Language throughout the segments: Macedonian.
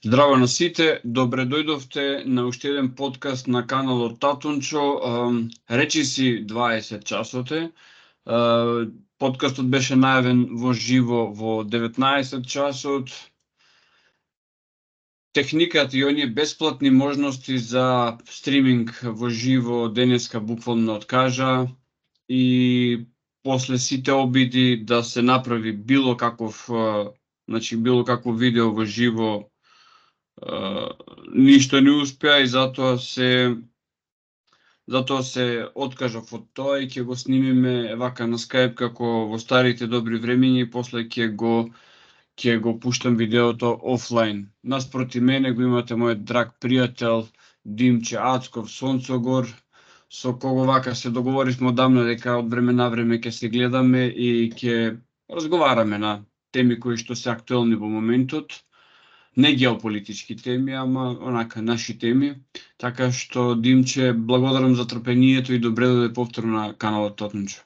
Здраво на сите, добре дојдовте на уште еден подкаст на каналот Татунчо. Речи си 20 часоте. Подкастот беше најавен во живо во 19 часот. Техниката и оние бесплатни можности за стриминг во живо денеска буквално откажа и после сите обиди да се направи било каков видео во живо, ништо не успеа и затоа се откажав од тоа и ќе го снимиме вака на Skype како во старите добри времиња и после ќе го пуштам видеото офлайн. Наспроти мене го имате мојот драг пријател Димче Ацков Сонцогор, со кого вака се договоривме одамна дека од време на време ќе се гледаме и ќе разговараме на теми кои што се актуелни во моментот. Не геополитички теми, ама онака наши теми. Така што, Димче, благодарам за трпението и добре дојде повторно на каналот Татунчо.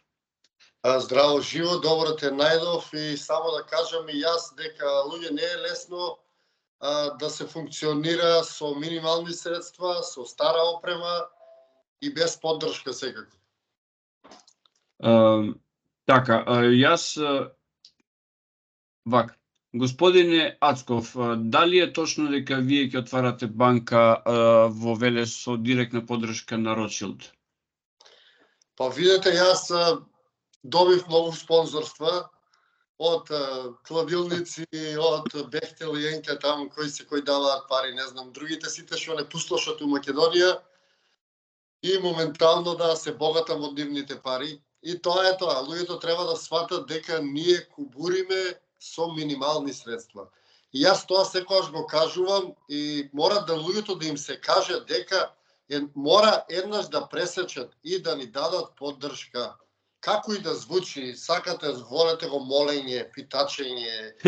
Здраво, живо, добро те најдов и само да кажам и јас дека луѓе не е лесно да се функционира со минимални средства, со стара опрема и без поддршка секако. Така, јас вака. Господине Ацков, дали е точно дека вие ќе отварате банка во Велес со директна поддршка на Ротшилд? Па видете, јас добив многу спонзорства од кладилници, од Бехтел и Енке таму кои даваат пари, не знам, другите сите што не пустошат у Македонија и моментално да се богатам од нивните пари. И тоа е тоа, луѓето треба да сватат дека ние кубуриме со минимални средства. И јас тоа секогаш го кажувам и мора да луѓето да им се каже дека мора еднаш да пресечат и да ни дадат поддршка. Како и да звучи, сакате, волете го молење, питачење,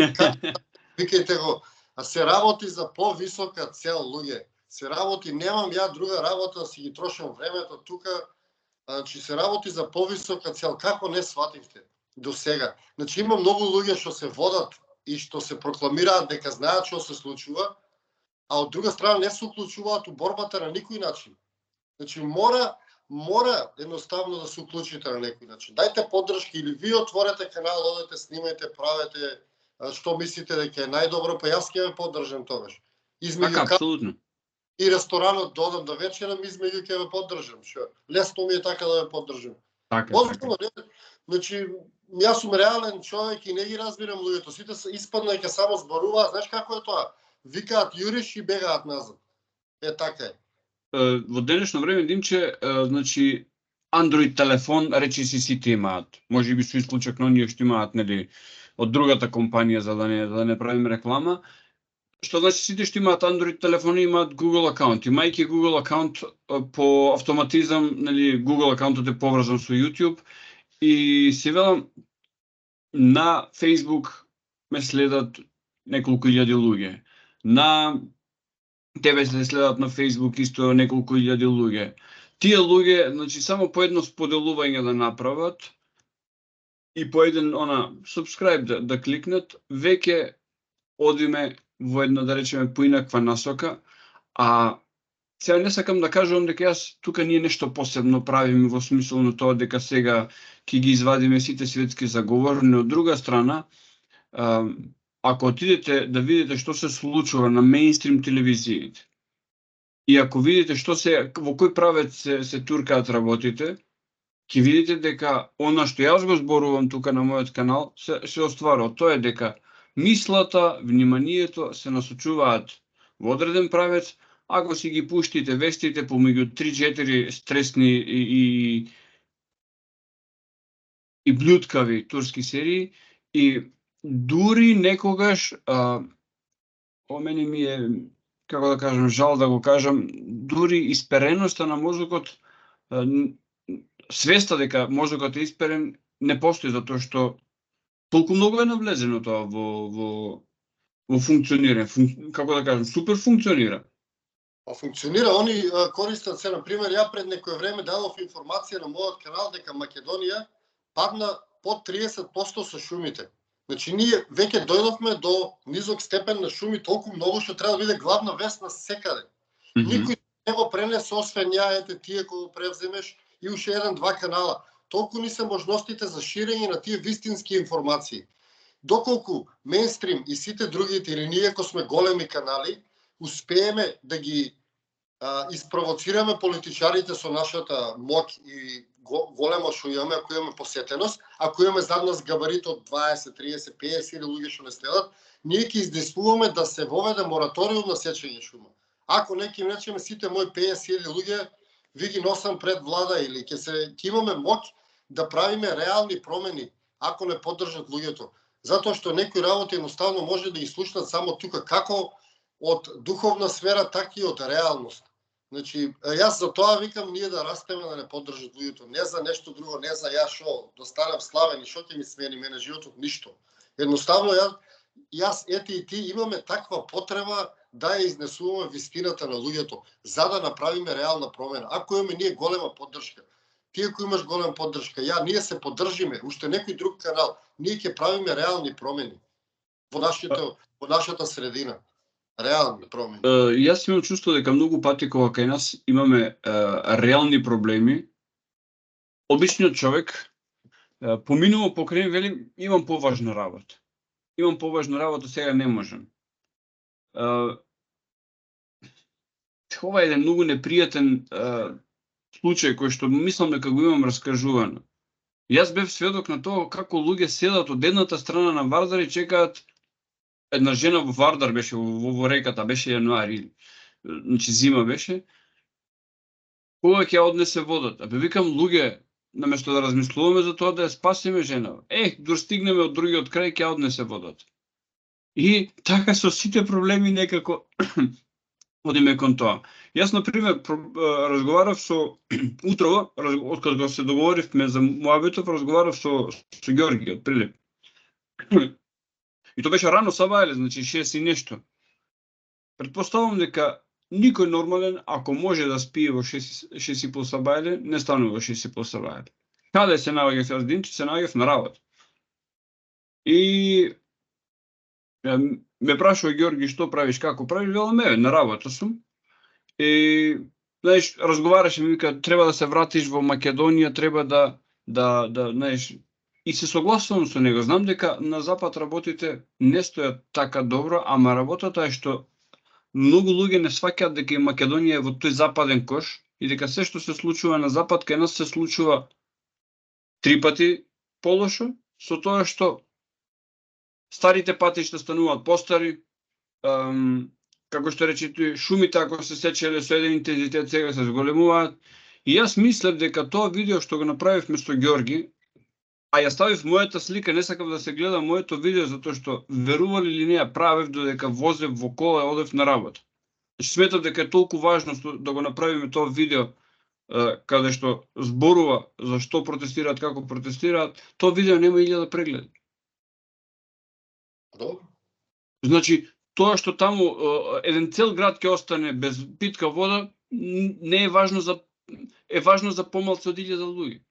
викајте го, а се работи за повисока цел, луѓе. Се работи, немам ја друга работа, си ги трошам времето тука, значи се работи за повисока цел. Како не свативте до сега? Значи има многу луѓе што се водат и што се прокламираат дека знаат што се случува, а од друга страна не се уклучуваат у борбата на никој начин. Значи мора едноставно да се уклучите на некој начин. Дајте поддршка или ви отворете канал, одете, снимајте, правете што мислите дека е најдобро, па јас ќе ве поддржам тогаш. Така, апсолутно. И ресторанот додам да вечерам, измеѓу ќе ве поддржам. Што? Лесно ми е така да ве поддржам. Така. Значи, јас сум реален човек и не ги разбирам луѓето. Сите испадна ќе само зборуваат, знаеш како е тоа? Викаат јуриш и бегаат назад. Е така е. Во денешно време, Димче, значи Android телефон речи си сите имаат. Можеби со исклучок на оние што имаат, нели, од другата компанија за да не правим реклама. Што значи сите што имаат Android телефони имаат Google акаунт. Имајќи Google акаунт по автоматизам, нели, Google акаунтот е поврзан со YouTube и се велам на Facebook ме следат неколку илјади луѓе. На тебе се следат на Facebook исто неколку илјади луѓе. Тие луѓе, значи само по едно споделување да направат и по еден subscribe да кликнат, веќе одиме во една, да речеме, поинаква насока, а сега не сакам да кажувам дека јас тука ние нешто посебно правиме во смисло на тоа дека сега ќе ги извадиме сите светски заговорни. Од друга страна, ако отидете да видите што се случува на мејнстрим телевизиите и ако видите во кој правец се туркаат работите, ќе видите дека она што јас го зборувам тука на мојот канал се остварува. Тоа е дека мислата, вниманието се насочуваат во одреден правец, ако си ги пуштите вестите помеѓу 3-4 стресни и блюткави турски серии и дури некогаш, по мене ми е, како да кажам, жал да го кажам, дури испереноста на мозокот, свеста дека мозокот е исперен, не постои, затоа што толку многу е навлезено тоа во функционирање, како да кажам, супер функционира. Функционира, они користат се, например, ја пред некој време дадов информација на мојот канал дека Македонија падна под 30% со шумите. Значи ние веќе дојдовме до низок степен на шуми толку многу што треба да биде главна вест на секаде. Никој не го пренесе освен ја, ете тие кога го превземеш и уште еден-два канала. Толку ни се можностите за ширење на тие вистински информации. Доколку мејнстрим и сите другите или ние ако сме големи канали, успееме да ги испровоцираме политичарите со нашата моќ и големо што имаме, ако имаме посетеност, ако имаме зад нас габарит од 20, 30, 50 или луѓе што не следат, ние ќе издействуваме да се воведе мораториум на сечење шума. Ако неки им речеме сите мои 50 или луѓе, ви ги носам пред влада или ќе имаме моќ да правиме реални промени, ако не поддржат луѓето. Затоа што некои работи едноставно може да ги слушнат само тука, како од духовна сфера, така и од реалност. Значи, јас за тоа викам ние да растеме да не поддржат луѓето, не за нешто друго, не за ја шо, да станам славен и шо ќе ми смени мене животот, ништо. Едноставно јас ете и ти имаме таква потреба да ја изнесуваме вистината на луѓето, за да направиме реална промена. Ако имаме ние голема поддршка, ти ако имаш голема поддршка, ние се поддржиме, уште некој друг канал, ние ќе правиме реални промени во нашата средина. Реални промени. Јас имам чувство дека многу пати кога кај нас имаме реални проблеми, обичниот човек поминува покрај вели имам поважна работа. Имам поважна работа, сега не можам. Ова е еден многу непријатен случај кој што мислам дека го имам раскажувано. Јас бев сведок на тоа како луѓе седат од едната страна на Вардар и чекаат. Една жена во Вардар беше во реката, беше јануари, значи зима беше. Кога ќе однесе водата? Бе викам луѓе, наместо да размислуваме за тоа да ја спасиме жена. Дур стигнеме од другиот крај ќе однесе водата. И така со сите проблеми некако одиме кон тоа. Јас на пример разговарав со утрово, откако се договоривме за муабетов, разговарав со Ѓорги од Прилеп. И тоа беше рано сабајле, значи 6 и нешто. Предпоставам дека никој нормален, ако може да спие во 6 и пол сабајле, не станува во 6 и пол сабајле. Каде се наоѓав јас денче? Се наоѓав на работа. И ме прашува Ѓорги што правиш, како правиш, велам на работа сум. И знаеш, разговараше ми вика треба да се вратиш во Македонија, треба да знаеш. И се согласувам со него. Знам дека на запад работите не стојат така добро, ама работата е што многу луѓе не сваќаат дека и Македонија е во тој западен кош и дека се што се случува на запад кај нас се случува 3 пати полошо, со тоа што старите патишта стануваат постари, како што рече тој, шумите ако се сечеле со еден интензитет сега се зголемуваат. И јас мислев дека тоа видео што го направивме со Ѓорги, а ја ставив мојата слика, не сакав да се гледа моето видео, затоа што верували или не ја правев додека возев во кола и одев на работа. Сметав дека е толку важно да го направиме тоа видео, каде што зборува за што протестираат, како протестираат, тоа видео нема 1000 прегледи. Значи, тоа што таму еден цел град ќе остане без питка вода, не е важно за помалку од 1000 луѓе.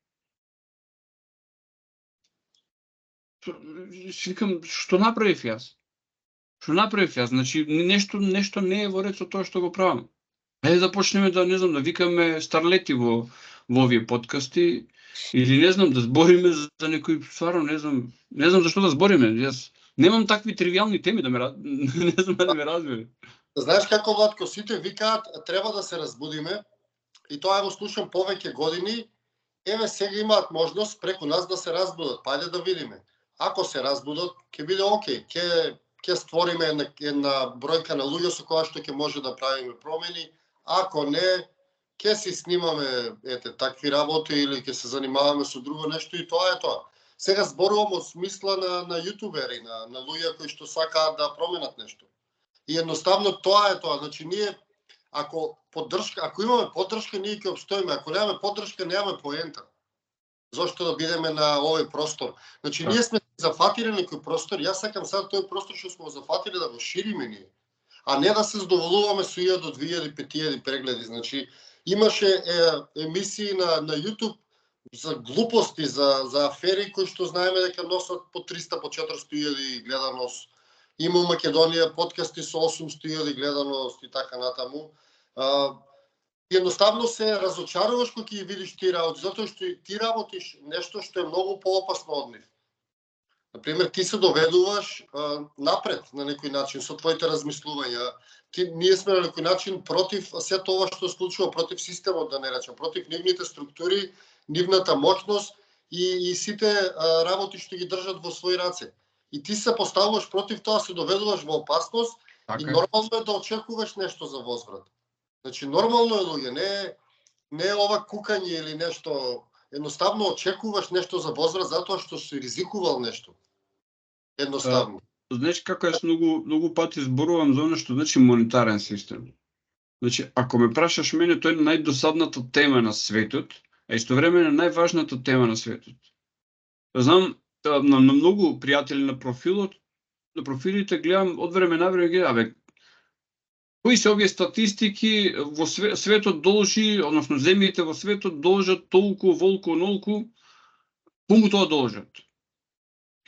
Викам, што направив јас? Значи, нешто не е во ред со тоа што го правам. Ајде да почнеме да, не знам, да викаме старлети во овие подкасти, или не знам, да збориме за некои, стварно, не знам зашто да збориме. Јас немам такви тривијални теми да ме разбере. Знаеш како, Владко, сите викаат, треба да се разбудиме, и тоа го слушам повеќе години, еве сега имаат можност преку нас да се разбудат, па ајде да видиме. Ако се разбудат, ќе биде окей, ќе створиме една бројка на луѓе со која што ќе може да правиме промени, ако не, ќе си снимаме такви работи или ќе се занимаваме со друго нешто и тоа е тоа. Сега зборувам од смисла на јутубери, на луѓе кои што сакаат да променат нешто. И едноставно тоа е тоа, значи ние ако имаме поддршка, ние ќе обстоиме, ако немаме поддршка, немаме поента. Зошто да бидеме на овој простор? Значи ние сме зафатиле некој простор, јас сакам сега тој простор што сме зафатиле да го шириме ние, а не да се задоволуваме со 1000 до 2000, 5000 прегледи. Значи имаше емисии на YouTube за глупости, за афери кои што знаеме дека носат по 300, по 400.000 гледаност. Има у Македонија подкасти со 800.000 гледаност и така натаму. Едноставно се разочаруваш кога ќе видиш тие работи, затоа што ти работиш нешто што е многу поопасно од нив. Например, ти се доведуваш напред на некој начин со твоите размислувања. Ние сме на некој начин против се тоа што се случува, против системот, да не речем, против нивните структури, нивната моќност и сите работи што ги држат во своји раце. И ти се поставуваш против тоа, се доведуваш во опасност и нормално е да очекуваш нешто за возврат. Значи нормално е, луѓе, не е ова кукање или нешто, едноставно очекуваш нешто за возврат затоа што си ризикувал нешто. Едноставно. Знаеш како јас многу пати зборувам за оно што значи монетарен систем. Значи, ако ме прашаш мене, тој е најдосадната тема на светот, а истовремено најважната тема на светот. Знам, на многу пријатели на профилите гледам од време на време гледам, кои се овие статистики во светот должи, односно земјите во светот должат толку, волку, нолку, кому тоа должат?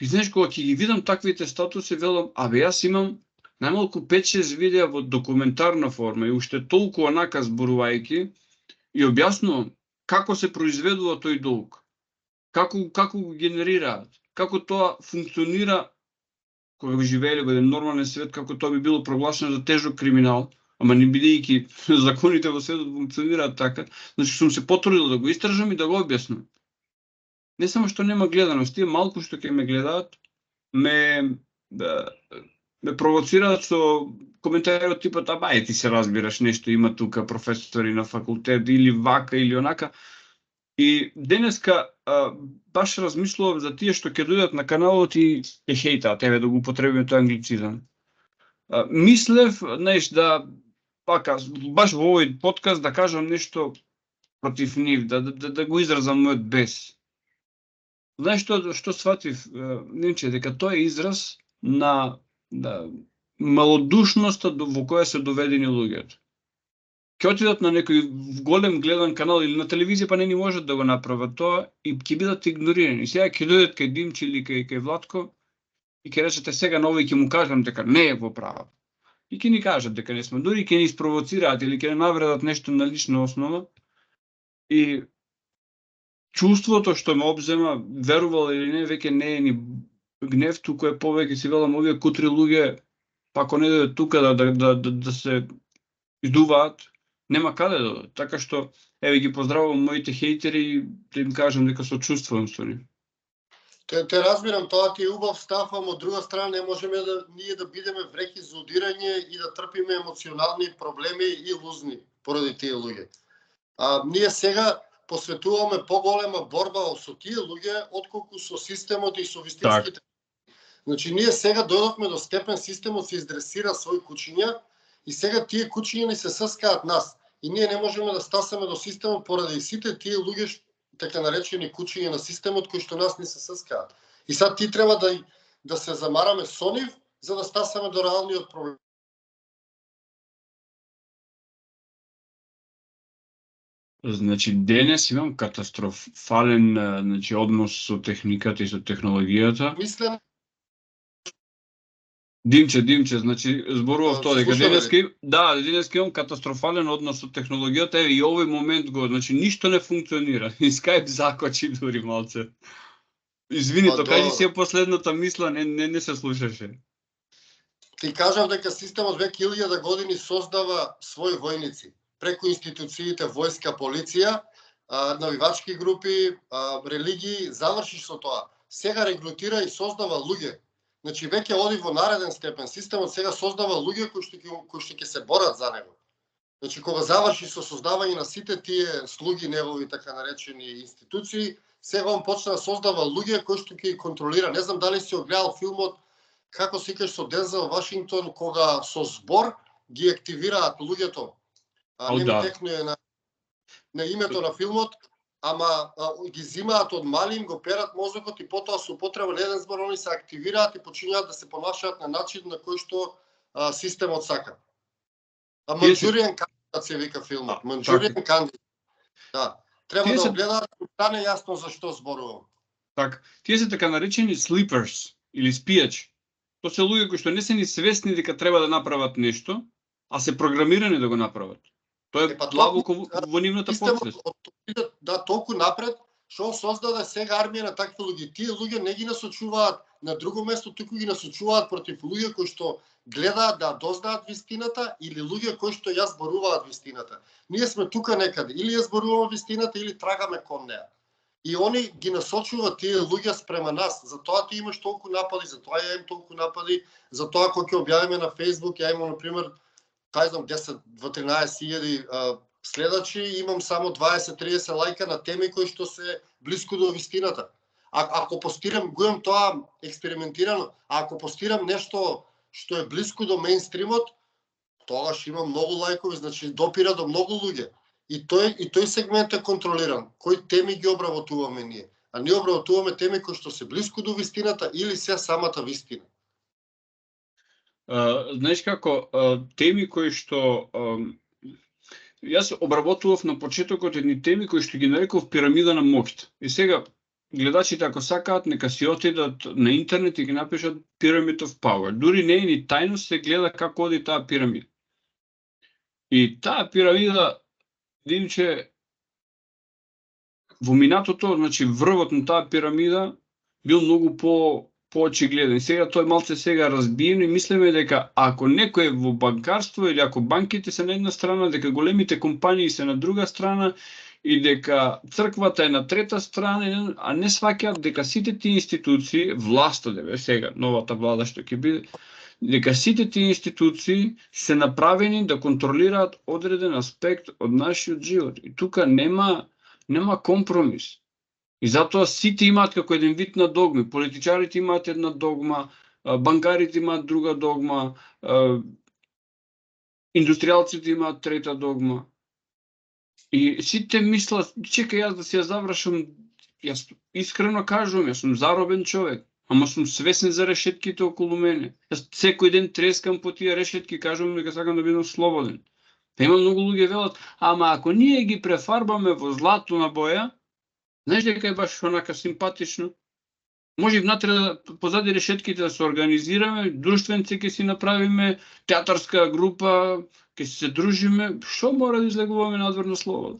И знаеш, кога ќе ги видам таквите статуси, велам, јас имам најмалку 5-6 видеа во документарна форма и уште толку онака зборувајќи и објаснувам како се произведува тој долг, како го генерираат, како тоа функционира кога го живееле во еден нормален свет, како тоа би било проглашено за тежок криминал, ама не бидејќи законите во светот функционираат така, значи сум се потрудил да го истражам и да го објаснам. Не само што нема гледаност, тие малку што ќе ме гледаат, ме провоцираат со коментари од типот, ти се разбираш нешто, има тука професори на факултет или вака или онака. И денеска баш размислував за тие што ќе дојдат на каналот и ќе хейтаат, да го употребиме тој англицизам. Мислев, знаеш, да баш во овој подкаст да кажам нешто против нив, да го изразам мојот бес. Знаеш што сватив, Немче, дека тоа е израз на малодушноста во која се доведени луѓето. Ќе отидат на некој голем гледан канал или на телевизија, па не ни можат да го направат тоа и ќе бидат игнорирани. Сега ќе дојдат кај Димче или кај Владко и ќе речете сега на овој ќе му кажам дека не е во право. И ќе ни кажат дека не сме, дури ќе ни спровоцираат или ќе ни навредат нешто на лична основа. И чувството што ме обзема, верувал или не, веќе не е ни гнев, туку е повеќе си велам овие кутри луѓе, па ако не дојдат тука да се издуваат, нема каде да додат. Така што, ги поздравувам моите хейтери и да им кажам дека сочувствувам со нив. Те разбирам, тоа ти е убав став, ама од друга страна не можеме ние да бидеме вреки за удирање и да трпиме емоционални проблеми и лузни поради тие луѓе. Ние сега посветуваме поголема борба со тие луѓе отколку со системот и со вистинските. Значи ние сега дојдовме до степен системот се издресира своји кучиња и сега тие кучиња ни се съскаат нас. И ние не можеме да стасаме до системот поради сите тие луѓе, така наречени кучиња на системот, кои што нас не се съскаат. И сад ти треба да се замараме со нив, за да стасаме до реалниот проблем. Значи, денес имам катастрофален однос со техниката и со технологијата. Мислам, Димче, значи зборував тоа дека денеска имам катастрофален однос со технологијата и овој момент значи ништо не функционира. И Skype закочи дури малце. Извини, кажи си последната мисла, не се слушаше. Ти кажав дека системот веќе 1000 години создава своји војници преку институциите војска, полиција, навивачки групи, религии, завршиш со тоа. Сега регрутира и создава луѓе. Значи веќе оди во нареден степен. Системот сега создава луѓе кои што ќе се борат за него. Значи кога заврши со создавање на сите тие слуги негови така наречени институции, сега он почна да создава луѓе кои што ќе ги контролира. Не знам дали си огледал филмот како се викаш со Дензел Вашингтон, кога со збор ги активираат луѓето. Не ми текнуе на името на филмот, ама ги зимаат од мали, им го перат мозокот и потоа со употреба на еден збор они се активираат и почињаат да се понашаат на начин на кој што системот сака. Манчуријан кандидат се вика филмот. Манчуријан кандидат. Да. Треба Тие да се- огледаат, да стане јасно за што зборувам. Так, тие се така наречени sleepers или спијачи. То се луѓе кои што не се ни свесни дека треба да направат нешто, а се програмирани да го направат. Тоа е Па длабоко во нивната системот подсвест. да толку напред, што создаде сега армија на такви луѓе. Тие луѓе не ги насочуваат на друго место, туку ги насочуваат против луѓе кои што гледаат да дознаат вистината или луѓе кои што ја зборуваат вистината. Ние сме тука некаде, или ја зборуваме вистината или трагаме кон неа. И они ги насочуваат тие луѓе спрема нас. Затоа ти имаш толку напади, затоа ја имам толку напади, затоа кога ќе објавиме на Facebook, ја имам на пример кај знам 10 во 13.000 следачи, имам само 20-30 лајка на теми кои што се блиску до вистината. Ако постирам, го имам тоа експериментирано, а ако постирам нешто што е блиску до мејнстримот, тогаш имам многу лајкови, значи допира до многу луѓе. И тој сегмент е контролиран. Кои теми ги обработуваме ние? А ние обработуваме теми кои што се блиску до вистината или се самата вистина. Знаеш како, теми кои што јас обработував на почетокот едни теми кои што ги нареков пирамида на моќта. И сега гледачите ако сакаат нека си отидат на интернет и ги напишат Pyramid of Power. Дури не е ни тајно, се гледа како оди таа пирамида. И таа пирамида, Димче, во минатото, значи врвот на таа пирамида бил многу поочигледен. Сега тој малце сега разбиен и мислиме дека ако некој е во банкарство или ако банките се на една страна, дека големите компании се на друга страна и дека црквата е на трета страна, а не сваќаат дека сите тие институции, власта сега, новата влада што ќе биде, дека сите тие институции се направени да контролираат одреден аспект од нашиот живот. И тука нема компромис. И затоа сите имаат како еден вид на догми. Политичарите имаат една догма, банкарите имаат друга догма, индустријалците имаат трета догма. И сите мислат, чекај јас да се ја завршам, јас искрено кажувам, јас сум заробен човек, ама сум свесен за решетките околу мене. Јас секој ден трескам по тие решетки, кажувам дека сакам да бидам слободен. Па има многу луѓе велат, ама ако ние ги префарбаме во златна боја, знаеш дека е баш онака симпатично? Може и внатре позади решетките да се организираме, друштвенци ќе си направиме, театарска група, ќе се дружиме, што мора да излегуваме надвор на слобода?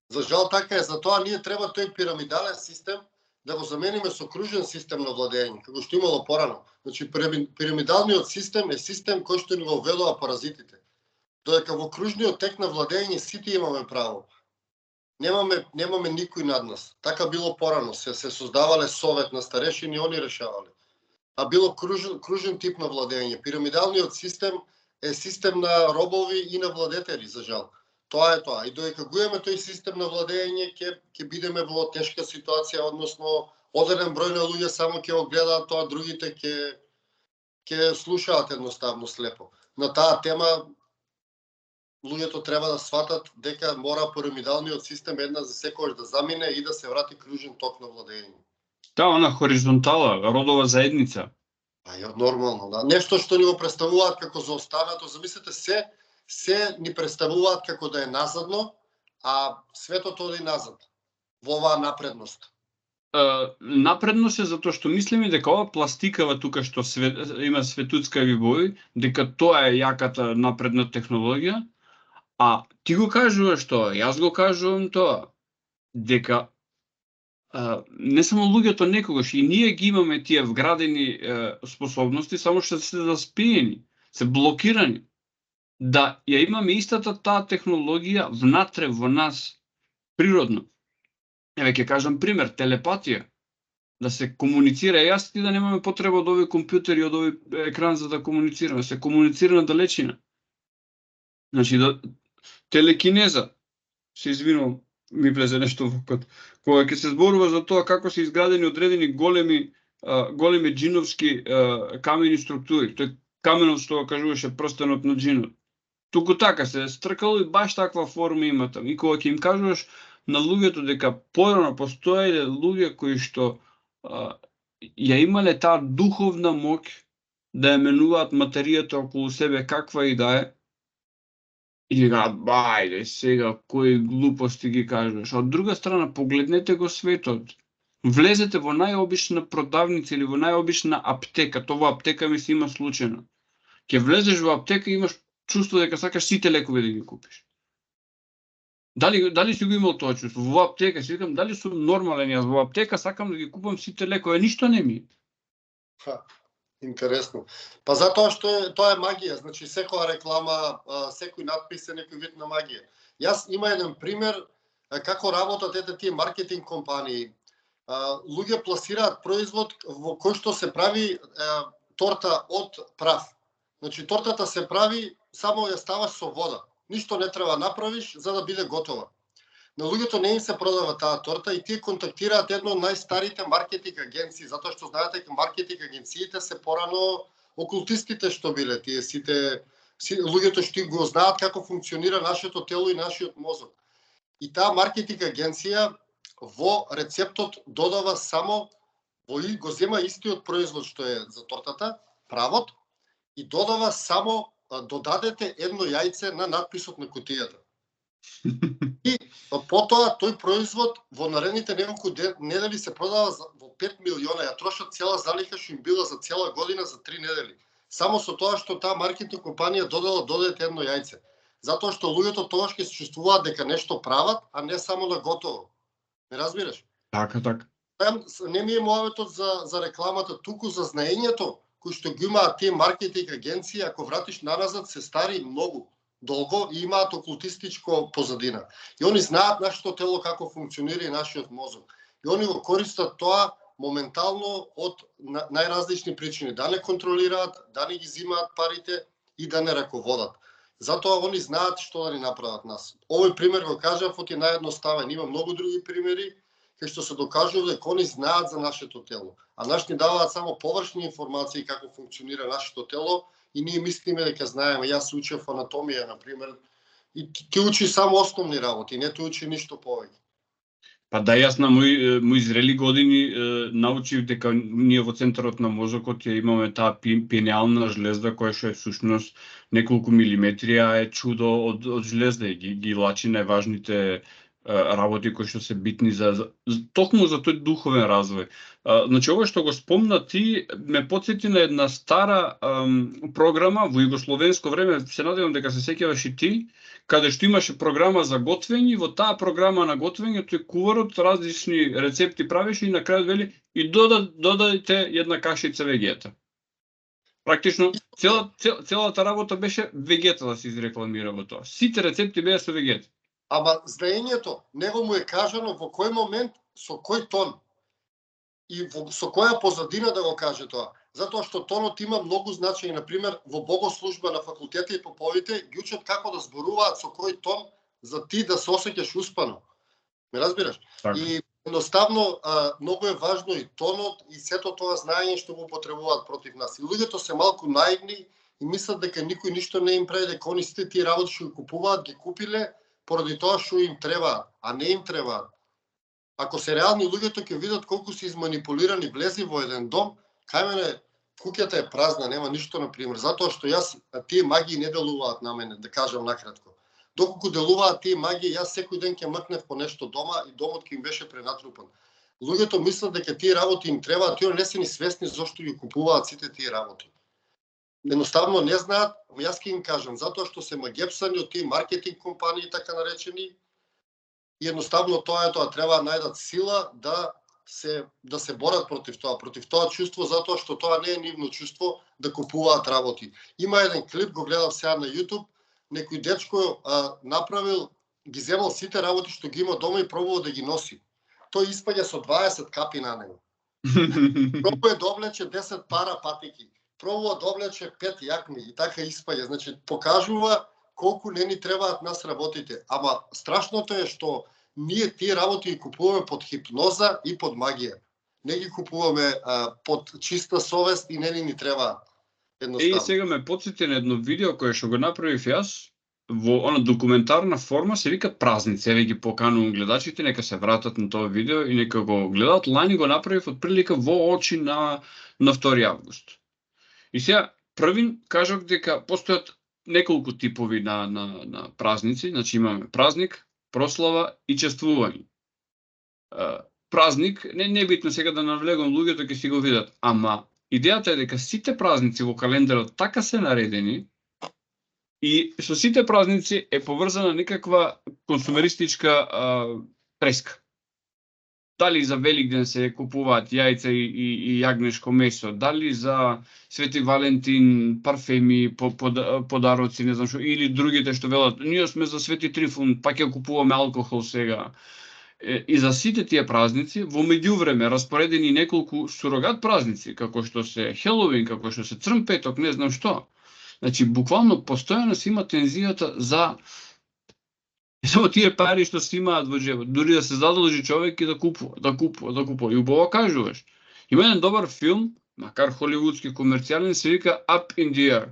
За жал така е, затоа ние треба тој пирамидален систем да го замениме со кружен систем на владење, како што имало порано. Значи пирамидалниот систем е систем кој што ни го введува паразитите. Додека во кружниот тек на владење сите имаме право. Немаме никој над нас. Така било порано, се создавале совет на старешини и они решавале. А било кружен тип на владење. Пирамидалниот систем е систем на робови и на владетели, за жал. Тоа е тоа. И додека го имаме тој систем на владење, ќе бидеме во тешка ситуација, односно одреден број на луѓе само ќе го гледаат тоа, другите ќе слушаат едноставно слепо. На таа тема луѓето треба да сватат дека мора пирамидалниот систем една за секојаш да замине и да се врати кружен ток на владење. Да, она хоризонтала, родова заедница. Па е нормално, да. Нешто што ни го представуваат како заостанато, замислете се ни представуваат како да е назадно, а светот оди назад во оваа напредност. Напредност е затоа што мислиме дека ова пластикава тука што има светуцкави бои, дека тоа е јаката напредна технологија, а ти го кажуваш тоа, јас го кажувам тоа, дека не само луѓето некогаш, и ние ги имаме тие вградени способности, само што се заспиени, се блокирани. Да ја имаме истата таа технологија внатре во нас, природно. Еве ќе кажам пример, телепатија. Да се комуницира, јас ти да немаме потреба од овој компјутер и од овој екран за да комуницираме, се комуницира на далечина. Значи, телекинеза, се извинувам, ми влезе нешто во кот. Кога ќе се зборува за тоа како се изградени одредени големи џиновски камени структури, тој каменот што го кажуваше прстенот на џинот. Туку така се стркало и баш таква форма има таму. И кога ќе им кажуваш на луѓето дека порано постоеле луѓе кои што ја имале таа духовна моќ да ја менуваат материјата околу себе каква и да е, И вика, бајде сега, кои глупости ги кажеш. А од друга страна, погледнете го светот. Влезете во најобична продавница или во најобична аптека, тоа во аптека ми се има случајно. Ќе влезеш во аптека и имаш чувство дека сакаш сите лекови да ги купиш. Дали си го имал тоа чувство? Во аптека си викам, дали сум нормален јас во аптека, сакам да ги купам сите лекови, ништо не ми. Интересно. Па затоа што тоа е магија, значи секоја реклама, секој надпис е некој вид на магија. Јас има еден пример како работат тие маркетинг компании. Луѓе пласираат производ во кој што се прави торта од прав. Значи тортата се прави, само ја ставаш со вода. Ништо не треба направиш за да биде готова. На луѓето не им се продава таа торта и тие контактираат едно од најстарите маркетинг агенции, затоа што знаете дека маркетинг агенциите се порано окултистите што биле, тие луѓето што го знаат како функционира нашето тело и нашиот мозок. И таа маркетинг агенција во рецептот додава само, го зема истиот производ што е за тортата, правот, и додава само, додадете едно јајце на надписот на кутијата. И потоа тој производ во наредните неколку недели се продава во 5 милиона, ја трошат цела залиха што им била за цела година за 3 недели. Само со тоа што таа маркетинг компанија додадете едно јајце. Затоа што луѓето тогаш ќе се чувствуваат дека нешто прават, а не само на готово. Не разбираш? Така. Не ми е моветот за рекламата, туку за знаењето кој што ги имаат тие маркетинг агенции, ако вратиш назад, се стари многу долго и имаат окултистичко позадина. И они знаат нашето тело како функционира и нашиот мозок. И они го користат тоа моментално од најразлични причини, да не контролираат, да не ги зимаат парите и да не раководат. Затоа они знаат што да ни направат нас. Овој пример го кажав од наједноставен, има многу други примери кај што се докажува дека они знаат за нашето тело, а наш ни даваат само површни информации како функционира нашето тело и ние мислиме дека знаеме. Јас учев анатомија, на пример, и ти учи само основни работи, не те учи ништо повеќе. Па да, јас на мои зрели години научив дека ние во центарот на мозокот ја имаме таа пинеална жлезда која што е всушност неколку милиметри, а е чудо од жлезда и ги лачи најважните работи кои што се битни токму за тој духовен развој. Значи, ова што го спомна ти ме потсети на една стара програма во југословенско време, се надевам дека се сеќаваш и ти, каде што имаше програма за готвење, во таа програма на готвење тој куварот различни рецепти правеше и на крајот вели и додадете една кашица вегета. Практично целата работа беше вегета да се изрекламира во тоа. Сите рецепти беа со вегета. Ама знаењето, него му е кажано во кој момент, со кој тон и со која позадина да го каже тоа. Затоа што тонот има многу значење. Например, во богослужба на факултетите и поповите ги учат како да зборуваат со кој тон за ти да се осеќаш успано. Ме разбираш? Так. И едноставно многу е важно и тонот и сето тоа знаење што го употребуваат против нас. И луѓето се малку наивни и мислат дека никој ништо не им прави, дека они сите тие работи што ги купуваат, ги купиле поради тоа што им треба, а не им треба. Ако се реални луѓето ќе видат колку се изманипулирани, влези во еден дом, кај мене куќата е празна, нема ништо, на пример, затоа што тие магии не делуваат на мене, да кажам накратко. Доколку делуваат тие магии, јас секој ден ќе мркнев по нешто дома и домот ќе им беше пренатрупан. Луѓето мислат дека тие работи им требаат, тие не се ни свесни зошто ги купуваат сите тие работи. Едноставно не знаат, јас ќе им кажам, затоа што се магепсани од тие маркетинг компании, така наречени, и едноставно тоа треба да најдат сила да се борат против тоа чувство, затоа што тоа не е нивно чувство да купуваат работи. Има еден клип, го гледав сега на YouTube, некој дечко направил, ги земал сите работи што ги има дома и пробувал да ги носи. Тој испаѓа со 20 капи на него. Пробува да облече 10 пара патики. Пробува да облече 5 јакни и така испаѓа. Значи, покажува колку не ни требаат нас работите. Ама страшното е што ние тие работи ги купуваме под хипноза и под магија. Не ги купуваме под чиста совест и не ни требаат. И сега ме потсети на едно видео кое што го направив јас, во она документарна форма, се вика Празници. Еве ги поканувам гледачите, нека се вратат на тоа видео и нека го гледаат. Лани го направив отприлика во очи на 2 август. И сега, првин кажав дека постојат неколку типови на празници, значи имаме празник, прослава и чествување. Празник, не битно сега да навлегувам, луѓето ќе си го видат, ама идејата е дека сите празници во календарот така се наредени и со сите празници е поврзана некаква консумеристичка треска. Дали за Великден се купуваат јајца и јагнешко месо, дали за Свети Валентин парфеми, подароци, не знам што, или другите што велат, ние сме за Свети Трифун, па ќе купуваме алкохол сега. И за сите тие празници, во меѓувреме распоредени неколку сурогат празници, како што се Хелоуин, како што се Црн петок, не знам што. Значи, буквално постојано се има тензијата за само тие пари што се имаат во џебот, дури да се задолжи човек и да купува. И убаво кажуваш. Има еден добар филм, макар холивудски, комерцијален, се вика Up in the Air.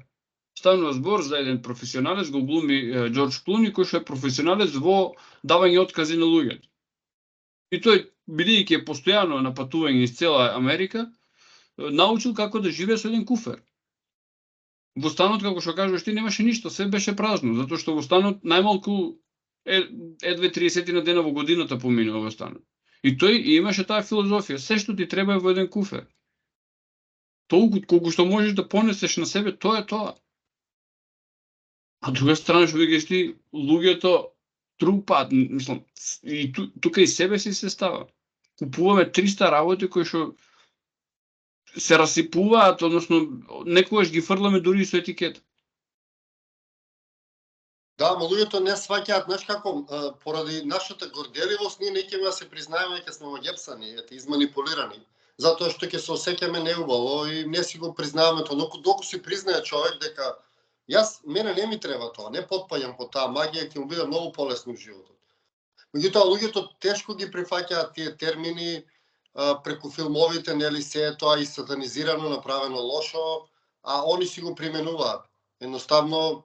Станува збор за еден професионалец, го глуми Џордж Клуни, кој што е професионалец во давање откази на луѓето. И тој, бидејќи е постојано на патување из цела Америка, научил како да живее со еден куфер. Во станот, како што кажуваш ти, немаше ништо, се беше празно, затоа што во станот најмалку едве 30 на дена во годината поминува во станот. И тој имаше таа филозофија, се што ти треба е во еден куфер. Толку колку што можеш да понесеш на себе, тоа е тоа. А друга страна што викаш ти, луѓето трупаат, мислам, и тука и себе си се става. Купуваме 300 работи кои што се расипуваат, односно некогаш ги фрламе дури и со етикета. Да, ама луѓето не сваќаат, знаеш како, поради нашата горделивост, ние не ќе се признаеме дека сме огепсани, изманипулирани, затоа што ќе се осеќаме неубаво и не си го признаваме тоа. Но доколку си признае човек дека мене не ми треба тоа, не потпаѓам по таа магија, ќе му биде многу полесно в животот. Меѓутоа, луѓето тешко ги прифаќаат тие термини преку филмовите, нели се тоа и сатанизирано, направено лошо, а они си го применуваат. Едноставно.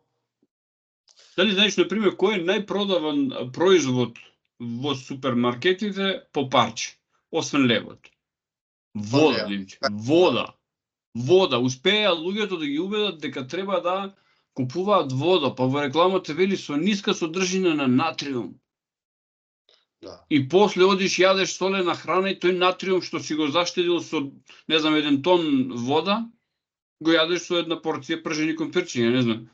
Дали знаеш, например, кој е најпродаван производ во супермаркетите по парче, освен левот? Вода, Димче. Вода. Успеа луѓето да ги убедат дека треба да купуваат вода, па во рекламата вели со ниска содржина на натриум. Да. И после одиш јадеш солена храна и тој натриум што си го заштедил со, не знам, 1 тон вода, го јадеш со една порција пржени компирчиња, не знам.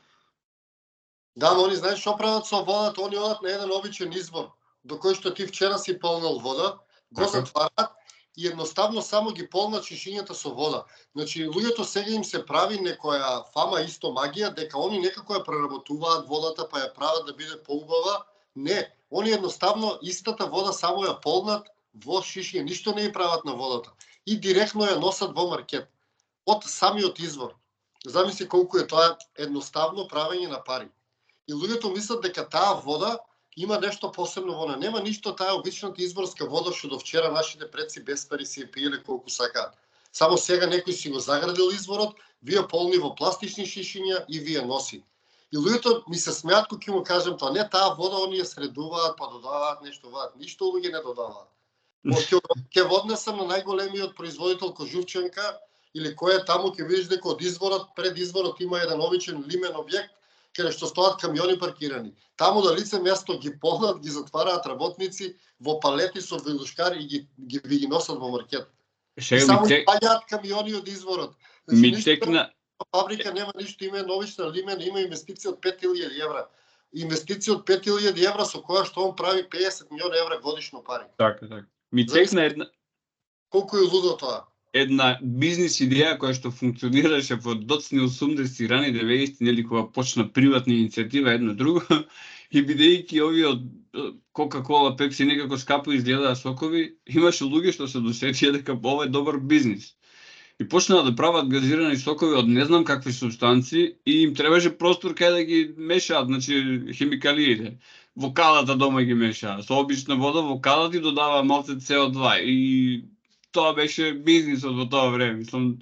Да, но они знаеш што прават со водата, они одат на еден обичен извор, до кој што ти вчера си полнал вода, го затварат и едноставно само ги полнат чешињата со вода. Значи, луѓето сега им се прави некоја фама исто магија, дека они некако ја преработуваат водата, па ја прават да биде поубава. Не, они едноставно истата вода само ја полнат во шишиња, ништо не ја прават на водата. И директно ја носат во маркет, од самиот извор. Замисли колку е тоа едноставно правење на пари. И луѓето мислат дека таа вода има нешто посебно во неја. Нема ништо, таа обичната изворска вода што до вчера нашите предци без пари си ја пиеле колку сакаат. Само сега некој си го заградил изворот, вие полни во пластични шишиња и вие носи. И луѓето ми се смеат кога ќе му кажам тоа, не, таа вода оние средуваат, па додаваат нешто ваат. Ништо луѓе не додаваат. Ќе воднесам на најголемиот производител Кожувченка или кој е таму, ќе видиш дека од изворот, пред изворот има еден обичен лимен објект каде што стоат камиони паркирани. Таму на лице место ги полнат, ги затвараат работници во палети со вилушкари и ги носат во маркет. И само паѓаат камиони од изворот. Значи, фабрика нема ништо, има новична лимен, има инвестиција од 5000 евра. Инвестиција од 5000 евра со која што он прави 50 милиони евра годишно пари. Така. Ми текна една... Колку е лудо тоа? Една бизнис идеја која што функционираше во доцни 80-ти, рани 90-ти, нели, кога почна приватна иницијатива едно друго, и бидејќи овие од Кока-кола, Пепси некако скапо изгледаа сокови, имаше луѓе што се досетија дека ова е добар бизнис. И почнаа да прават газирани сокови од не знам какви супстанции и им требаше простор кај да ги мешаат, значи химикалиите. Во калата дома ги мешаа, со обична вода во калата и додаваа малце CO2 и тоа беше бизнисот во тоа време. Мислам,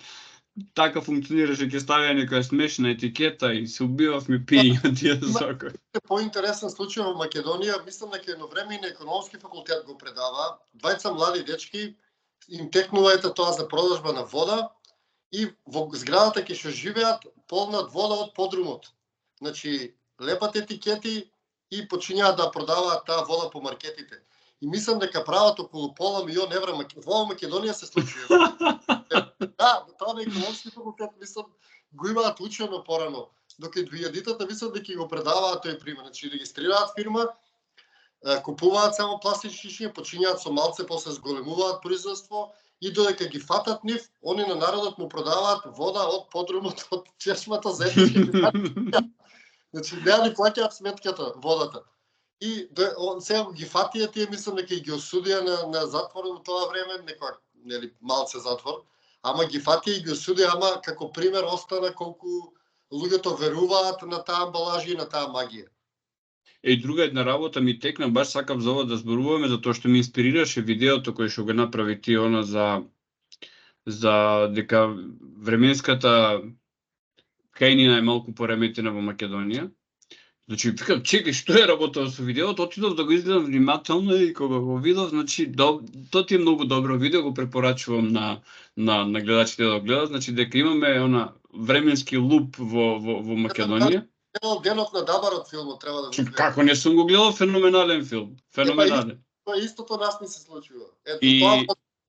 така функционираше, ќе ставија некоја смешна етикета и се убивавме пиење тие сокови. Поинтересен случај во Македонија, мислам дека едно време и на економски факултет го предава. Двајца млади дечки им текнува тоа за продажба на вода и во зградата ќе што живеат полнат вода од подрумот. значи лепат етикети и почињаат да продаваат таа вода по маркетите. И мислам дека прават околу пола милион евра во Македонија се случи. Да, тоа на економски факултет мислам го имаат учено порано. Докато 2000-тата мислам дека го предаваат тој пример. Значи регистрираат фирма, купуваат само пластични шишиња, почињаат со малце, после зголемуваат производство и додека ги фатат нив, они на народот му продаваат вода од подрумот, од чешмата за етички. Значи неа ни плаќаат сметката, водата. И сега ги фатија тие, мислам дека ги осудија на затвор во тоа време, некоја нели малце затвор, ама ги фатија и ги осудија, ама како пример остана колку луѓето веруваат на таа амбалажа и на таа магија. Друга една работа ми текна, баш сакав за ова да зборуваме, затоа што ми инспирираше видеото кој што го направи ти она за дека временската кајнина е малку пореметена во Македонија. Значи, викам, чекај, што е работено со видеото, отидов да го изгледам внимателно и кога го видов, значи, тоа ти е многу добро видео, го препорачувам на гледачите да го гледат, значи, дека имаме она временски луп во Македонија. Денот на Дабарот филмот треба да го гледам. Како не сум го гледал, феноменален филм, феноменален. Тоа истото нас не се случува. Ето, И...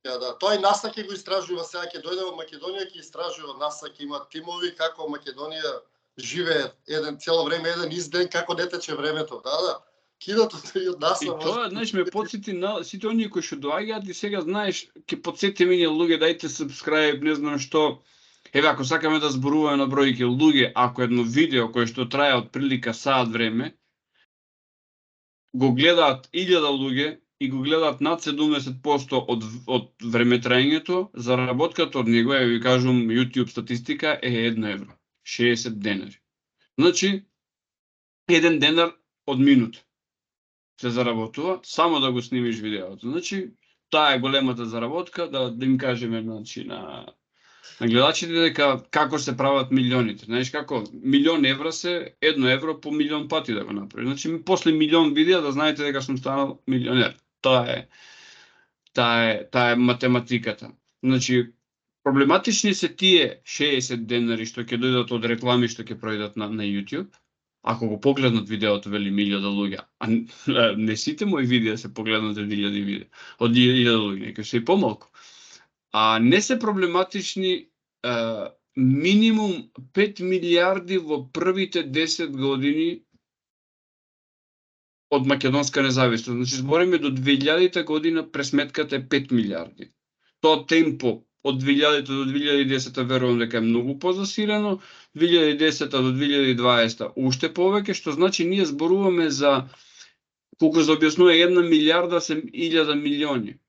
да, тој НАСА ќе го истражува сега, ќе дојде во Македонија, ќе истражува НАСА, ќе има тимови како Македонија живее цело време еден изден, како не тече времето, да. Кидото и од НАСА. И тоа, знаеш, ме потсети на сите оние кои што доаѓаат и сега, знаеш, ќе потсети мене луѓе, дајте subscribe, не знам што. Еве, ако сакаме да зборуваме на бројки луѓе, ако едно видео кое што трае од прилика саат време, го гледаат 1000 луѓе и го гледаат над 70% од времетраењето, заработката од него, ви кажувам, YouTube статистика е 1 евро. 60 денари. Значи, 1 денар од минута се заработува, само да го снимиш видеото. Значи, таа е големата заработка, да им кажеме, значи, на гледачите дека како се прават милионите. Знаеш како, 1.000.000 евра се 1 евро по милион пати да го направи. Значи, после милион видеа да знаете дека сум станал милионер. Таа е математиката. Значи, проблематични се тие 60 денари што ќе дојдат од реклами што ќе пројдат на YouTube. Ако го погледнат видеото, вели 1000 луѓе, а не сите мои видеа се погледнат од 1000 видеа, од 1000 луѓе, нека се и помалку. А не се проблематични минимум 5 милиарди во првите 10 години од македонска независност. Значи, збориме до 2000 година пресметката е 5 милиарди. Тоа темпо од 2000 до 2010 верувам дека е многу позасилено, 2010 до 2020 уште повеќе, што значи ние зборуваме за, колку се објаснува, 1 милиарда се 1000 милиони.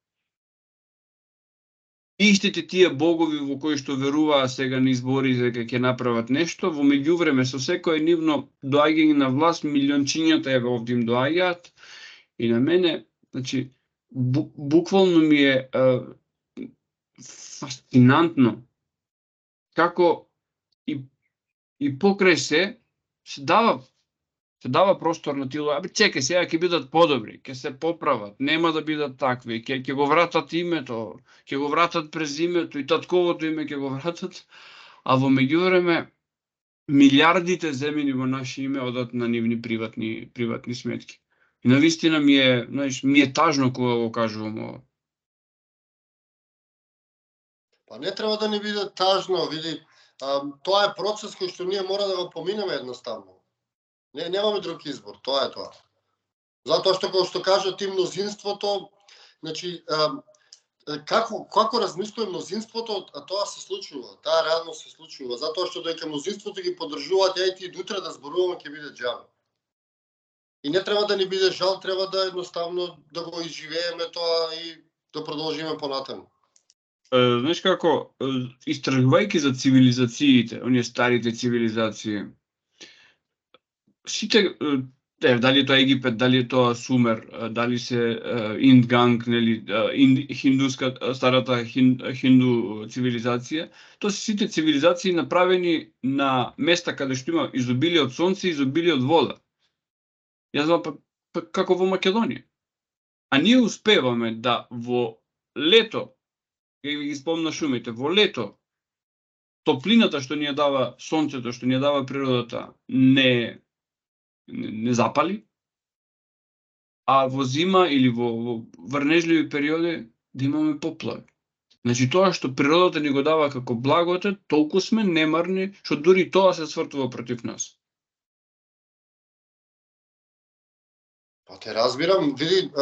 Истите тие богови во кои што веруваа сега на избори дека ќе направат нешто, во меѓувреме со секое нивно доаѓање на власт, милиончињата еве овде им доаѓаат и на мене, значи, буквално ми е фасцинантно како и покрај се дава простор на тие, чекај, сега ќе бидат подобри, ќе се поправат, нема да бидат такви, ќе го вратат името, ќе го вратат презимето и татковото име ќе го вратат, а во меѓувреме милиардите земени во наше име одат на нивни приватни сметки. И навистина ми е тажно кога го кажувам ова. Па не треба да ни биде тажно, види, тоа е процес кој што ние мора да го поминеме едноставно. Немаме друг избор, тоа е тоа. Затоа што, како што кажа ти, мнозинството, значи, како размислува мнозинството, а тоа се случува, таа реално се случува, затоа што дека мнозинството ги поддржуваат, јајте и утре да зборуваме ќе биде џабе. И не треба да ни биде жал, треба да едноставно да го изживееме тоа и да продолжиме понатаму. Знаеш како, истражувајќи за цивилизациите, оние старите цивилизации, сите, дали е тоа Египет, дали е тоа Сумер, дали се Инд-Ганг, нели, старата хинду цивилизација, тоа се сите цивилизации направени на места каде што има изобилие од сонце и изобилие од вода. Јас знам како во Македонија. А ние успеваме да во лето, ќе ги спомна шумите, во лето топлината што ни ја дава сонцето, што ни ја дава природата, не запали, а во зима или во врнежливи периоди да имаме поплави. Значи тоа што природата ни го дава како благодет, толку сме немарни што дури тоа се свртува против нас. Па те разбирам, види,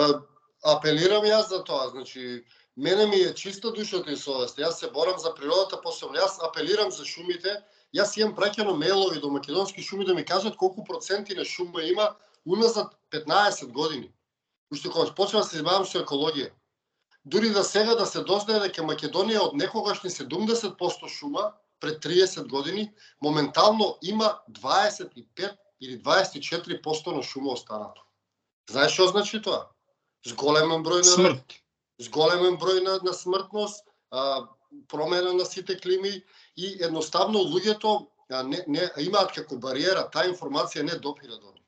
апелирам јас за тоа, значи мене ми е чиста душата и совест. Јас се борам за природата, посебно јас апелирам за шумите. Јас имам праќано мейлови до македонски шуми да ми кажат колку проценти на шума има уназад 15 години. Уште кога почнав да се занимавам со екологија. Дури да сега да се дознае дека Македонија од некогашни 70% шума пред 30 години, моментално има 25 или 24% на шума останато. Знаеш што значи тоа? Зголемен број на смрт, зголемен број на смртност, промена на сите клими и едноставно луѓето не имаат како бариера, таа информација не допира до нив.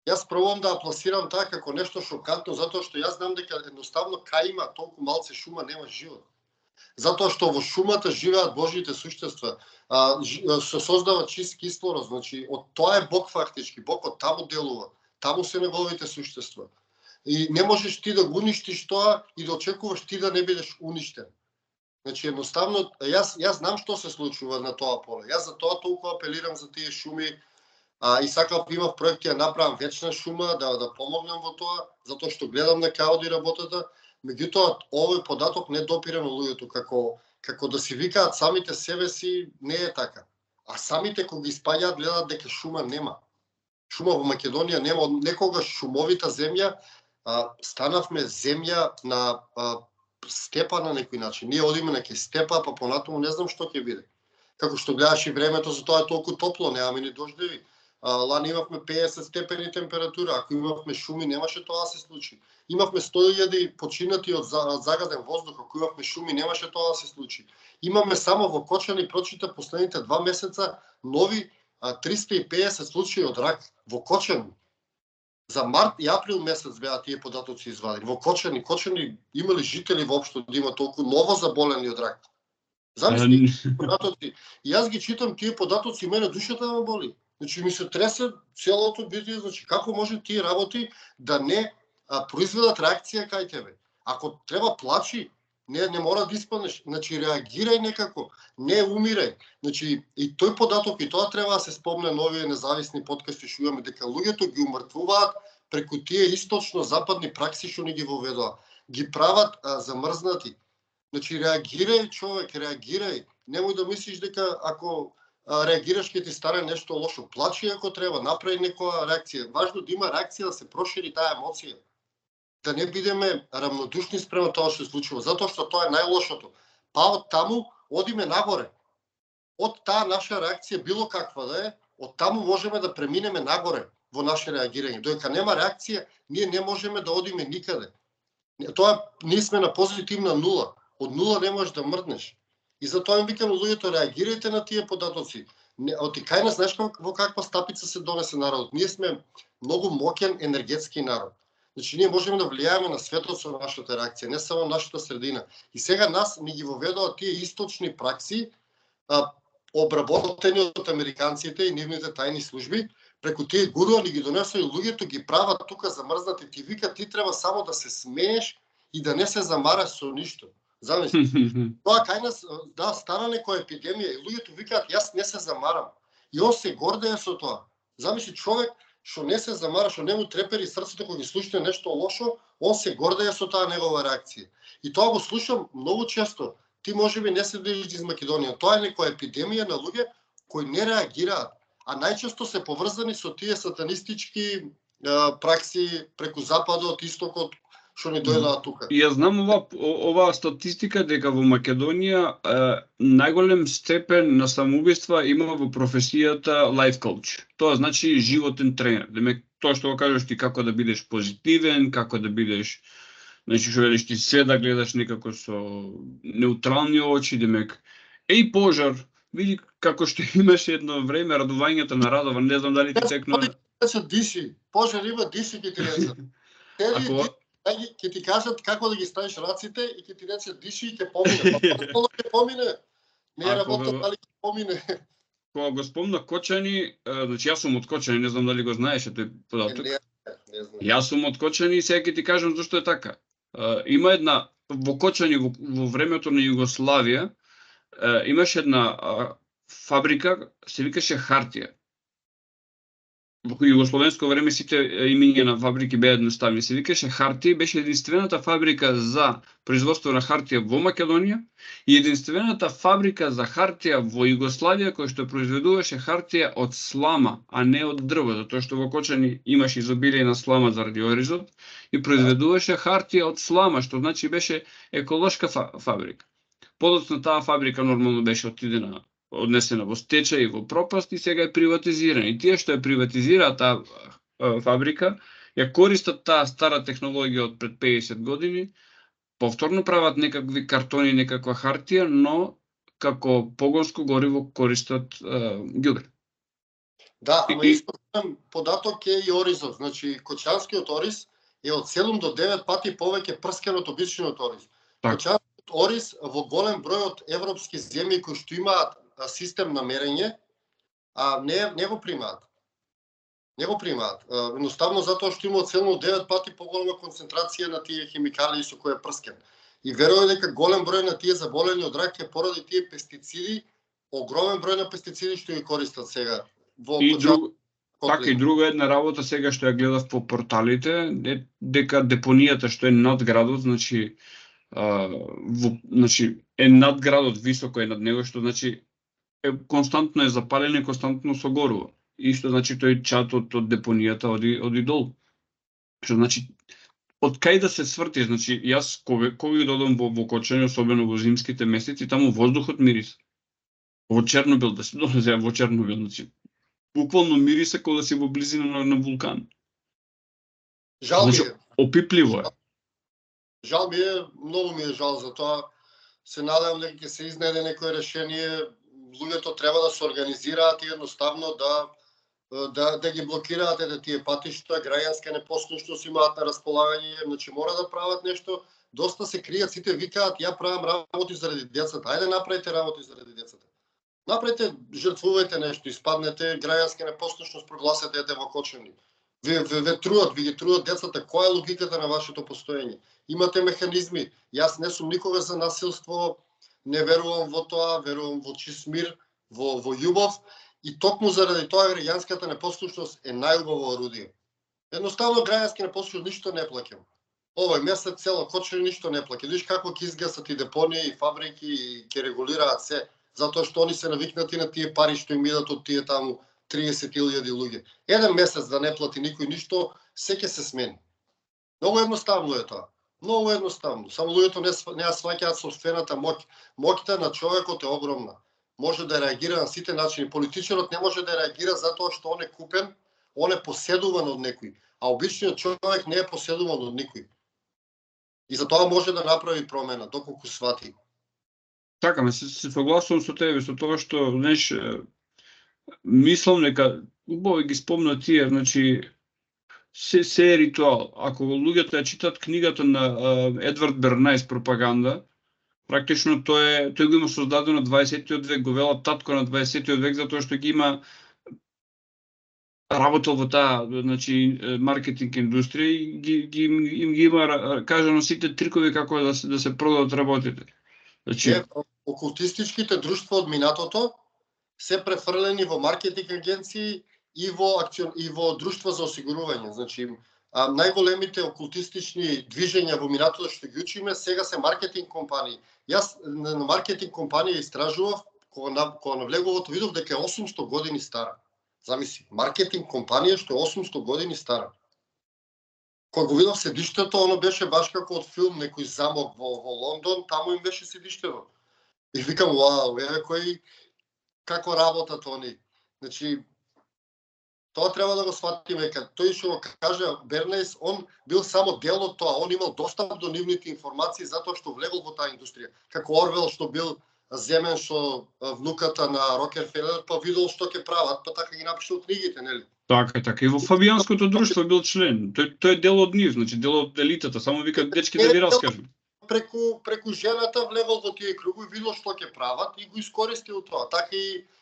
Јас пробувам да пласирам тоа како нешто шокантно, затоа што јас знам дека едноставно кај има толку малце шума нема живот. Затоа што во шумата живеат божите суштества, се создава чист кислород, значи од тоа е Бог фактички, Бог од таму делува, таму се неговите суштества. И не можеш ти да го уништиш тоа и да очекуваш ти да не бидеш уништен. Значи едноставно јас знам што се случува на тоа поле. Јас за тоа толку апелирам за тие шуми. И сакав имав проекти да направам вечна шума, да помогнам во тоа, затоа што гледам на као работата, меѓутоа овој податок не допира на луѓето како да си викаат самите себе си, не е така. А самите кога ги испаѓаат гледаат дека шума нема. Шума во Македонија нема, некогаш шумовита земја, станавме земја на степа на некој начин. Ние одиме на ке степа, па понатаму не знам што ќе биде. Како што гледаш и времето, затоа е толку топло, немаме ни дождеви. Лани имавме 50 степени температура, ако имавме шуми немаше тоа да се случи. Имавме 100.000 починати од загаден воздух, ако имавме шуми немаше тоа да се случи. Имаме само во Кочани, прочита последните 2 месеца нови 350 случаи од рак во Кочани. За март и април месец беа тие податоци извадени. Во Кочани имали жители воопшто да има толку ново заболени од рак. Замисли податоци. Јас ги читам тие податоци, мене душата ме боли. Значи ми се тресе целото битие, значи како може тие работи да не произведат реакција кај тебе. Ако треба плачи, не мора да испаднеш, значи реагирај некако, не умирај. Значи и тој податок и тоа треба да се спомне на овие независни подкасти што имаме, дека луѓето ги умртвуваат преку тие источно-западни пракси што ни ги воведоа. Ги прават замрзнати. Значи реагирај човек, реагирај. Немој да мислиш дека ако реагираш ќе ти стане нешто лошо. Плачи ако треба, направи некоја реакција. Важно да има реакција да се прошири таа емоција. Да не бидеме рамнодушни спрема тоа што се случува, затоа што тоа е најлошото. Па од таму одиме нагоре. Од таа наша реакција било каква да е, од таму можеме да преминеме нагоре во наше реагирање. Додека нема реакција, ние не можеме да одиме никаде. Тоа ние сме на позитивна нула. Од нула не можеш да мрднеш. И затоа им викам луѓето, реагирајте на тие податоци. Оти кај нас знаеш во каква стапица се донесе народот. Ние сме многу моќен енергетски народ. Значи ние можеме да влијаеме на светот со нашата реакција, не само нашата средина. И сега нас ни ги воведоа тие источни пракси, обработени од американците и нивните тајни служби, преку тие гурува ни ги донесоа и луѓето ги прават тука замрзнати. Ти вика ти треба само да се смееш и да не се замараш со ништо. Замисли. Тоа кај нас стана некоја епидемија и луѓето викаат јас не се замарам. И он се гордее со тоа. Замисли човек што не се замара, што не му трепери срцето кога ги слушне нешто лошо, он се гордее со таа негова реакција. И тоа го слушам многу често. Ти можеби не се движиш из Македонија. Тоа е некоја епидемија на луѓе кои не реагираат, а најчесто се поврзани со тие сатанистички пракси преку западот, истокот, што ни дојдоа тука. Јас знам оваа статистика дека во Македонија најголем степен на самоубиства има во професијата life coach. Тоа значи животен тренер. Демек тоа што го кажеш ти како да бидеш позитивен, како да бидеш, значи што велиш ти се да гледаш некако со неутрални очи, демек еј пожар, види како што имаше едно време радувањето на Радован, не знам дали ти текнува. Диши, пожар има диши ќе ти рече. Ќе ти кажат како да ги ставиш раците и ќе ти рече диши и ќе помине. Па ќе помине. Не е работа дали помине. Кога го спомна Кочани, значи јас сум од Кочани, не знам дали го знаеше тој податок. Не знам. Јас сум од Кочани и сега ќе ти кажам зашто е така. Има една во Кочани во времето на Југославија имаше една фабрика, се викаше Хартија. Во југословенско време сите имиња на фабрики беа едноставни. Се викаше Хартија, беше единствената фабрика за производство на хартија во Македонија и единствената фабрика за хартија во Југославија која што произведуваше хартија од слама, а не од дрво, затоа што во Кочани имаше изобилие на слама заради оризот и произведуваше хартија од слама, што значи беше еколошка фабрика. Подоцна таа фабрика нормално беше однесена во стечај и во пропаст и сега е приватизирана. И тие што ја приватизираат таа фабрика, ја користат таа стара технологија од пред 50 години, повторно прават некакви картони, некаква хартија, но како погонско гориво користат ѓубре. Да, ама исто податок е и оризот. Значи, кочанскиот ориз е од 7 до 9 пати повеќе прскен од обичниот ориз. Кочанскиот ориз во голем број од европски земји кои што имаат систем на мерење, не го примаат. Не го примаат. Едноставно затоа што има од 7 до 9 пати поголема концентрација на тие хемикалии со кои е прскен. И верувам дека голем број на тие заболени од рак е поради тие пестициди, огромен број на пестициди што ги користат сега во Така и друга една работа сега што ја гледав по порталите, дека депонијата што е над градот, значи е над градот, високо е над него, што значи константно е запален и константно согорува. И што значи тој чатот од депонијата оди долу. Што значи од кај да се сврти, значи јас кога додам во Кочани, особено во зимските месеци, таму воздухот мириса. Во Чернобил да се дозе во Чернобил, значи буквално мириса кога да си во близина на вулкан. Жал ми е. Опипливо е. Жал ми е, многу ми е жал за тоа. Се надевам дека ќе се изнајде некое решение. Луѓето треба да се организираат и едноставно да ги блокираат тие патишта, граѓанска непослушност имаат на располагање, значи мора да прават нешто. Доста се кријат, сите викаат ја правам работи заради децата. Ајде направете работи заради децата. Направете, жртвувајте нешто, испаднете, граѓанска непослушност прогласете во Кочани. Ви ги трудат децата, која е логиката на вашето постоење? Имате механизми. Јас не сум никога за насилство, не верувам во тоа, верувам во чист мир, во љубов и токму заради тоа граѓанската непослушност е најубаво орудие. Едноставно граѓански непослушност ништо не плаќам. Овој месец цело Кочани ништо не плаќа. Виж како ќе изгасат и депонии и фабрики и ќе регулираат се, затоа што они се навикнати на тие пари што им идат од тие таму 30.000 луѓе. Еден месец да не плати никој ништо, се ќе се смени. Многу едноставно е тоа. Многу едноставно. Само луѓето не ја сваќаат сопствената моќ. Моќта на човекот е огромна. Може да реагира на сите начини. Политичарот не може да реагира затоа што он е купен, он е поседуван од некој, а обичниот човек не е поседуван од никој. И затоа може да направи промена доколку свати. Така, се согласувам со тебе со тоа што, знаеш, мислам дека убаво ги спомна тие, значи се е ритуал. Ако луѓето ја читат книгата на Едвард Бернајс Пропаганда, практично тој го има создадено 20-тиот век, го велат татко на 20-тиот век, затоа што ги има работел во таа, значи маркетинг индустрија и ги има кажано сите трикови како да се продадат работите. Значи окултистичките друштва од минатото се префрлени во маркетинг агенции и во друштва за осигурување. Значи најголемите окултистични движења во минатото што ги учиме сега се маркетинг компании. Јас на маркетинг компанија истражував кога навлегував видов дека е 800 години стара. Замисли, маркетинг компанија што е 800 години стара. Кога го видов седиштето, оно беше баш како од филм, некој замок во Лондон, таму им беше седиштето. И викам, вау, еве како работат они. Значи, тоа треба да го сватиме, дека тој што го кажа Бернајс, он бил само дел од тоа, он имал достап до нивните информации затоа што влегол во таа индустрија. Како Орвел што бил земен со внуката на Рокерфелер, па видел што ќе прават, па така ги напишал книгите, нели? Така. И во Фабијанското друштво бил член. Тој е дел од нив, значи дел од елитата, само вика дечки да ви раскажам. преку жената влегол во тие кругови, видел што ќе прават и го искористил тоа. Така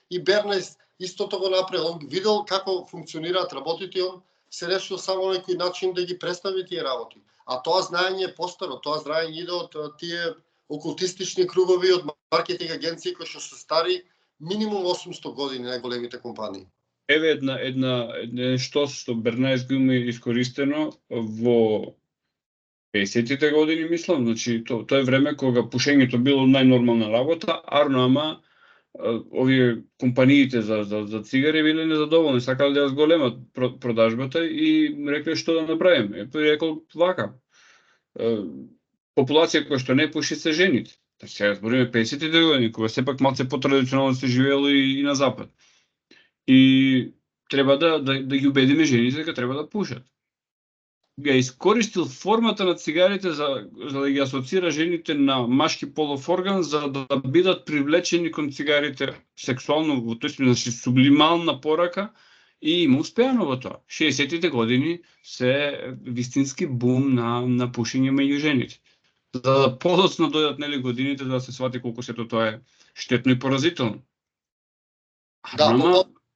и Бернес истото го направил. Он видел како функционираат работите, он се решил само на некој начин да ги представи тие работи. А тоа знаење е постаро, тоа знаење иде од тие окултистични кругови, од маркетинг агенции кои што се стари минимум 800 години најголемите компании. Еве една што Бернес го има искористено во 50-тите години, мислам, значи тоа е време кога пушењето било најнормална работа, ама овие компаниите за цигари биле незадоволни, сакале да ја зголемат продажбата и рекле што да направиме. Рекол вака, популација која што не пуши се жените. Сега збориме 50-тите години, кога сепак малце потрадиционално се живеело и на запад. И треба да ги убедиме жените дека треба да пушат. Га искористил формата на цигарите за да ги асоцира жените на машки полов орган, за да бидат привлечени кон цигарите сексуално, во тој смисла, значи сублимална порака, и им успеано во тоа. 60-тите години се вистински бум на пушење меѓу жените. За да подоцна дојдат годините да се свати колку сето тоа е штетно и поразително. Да,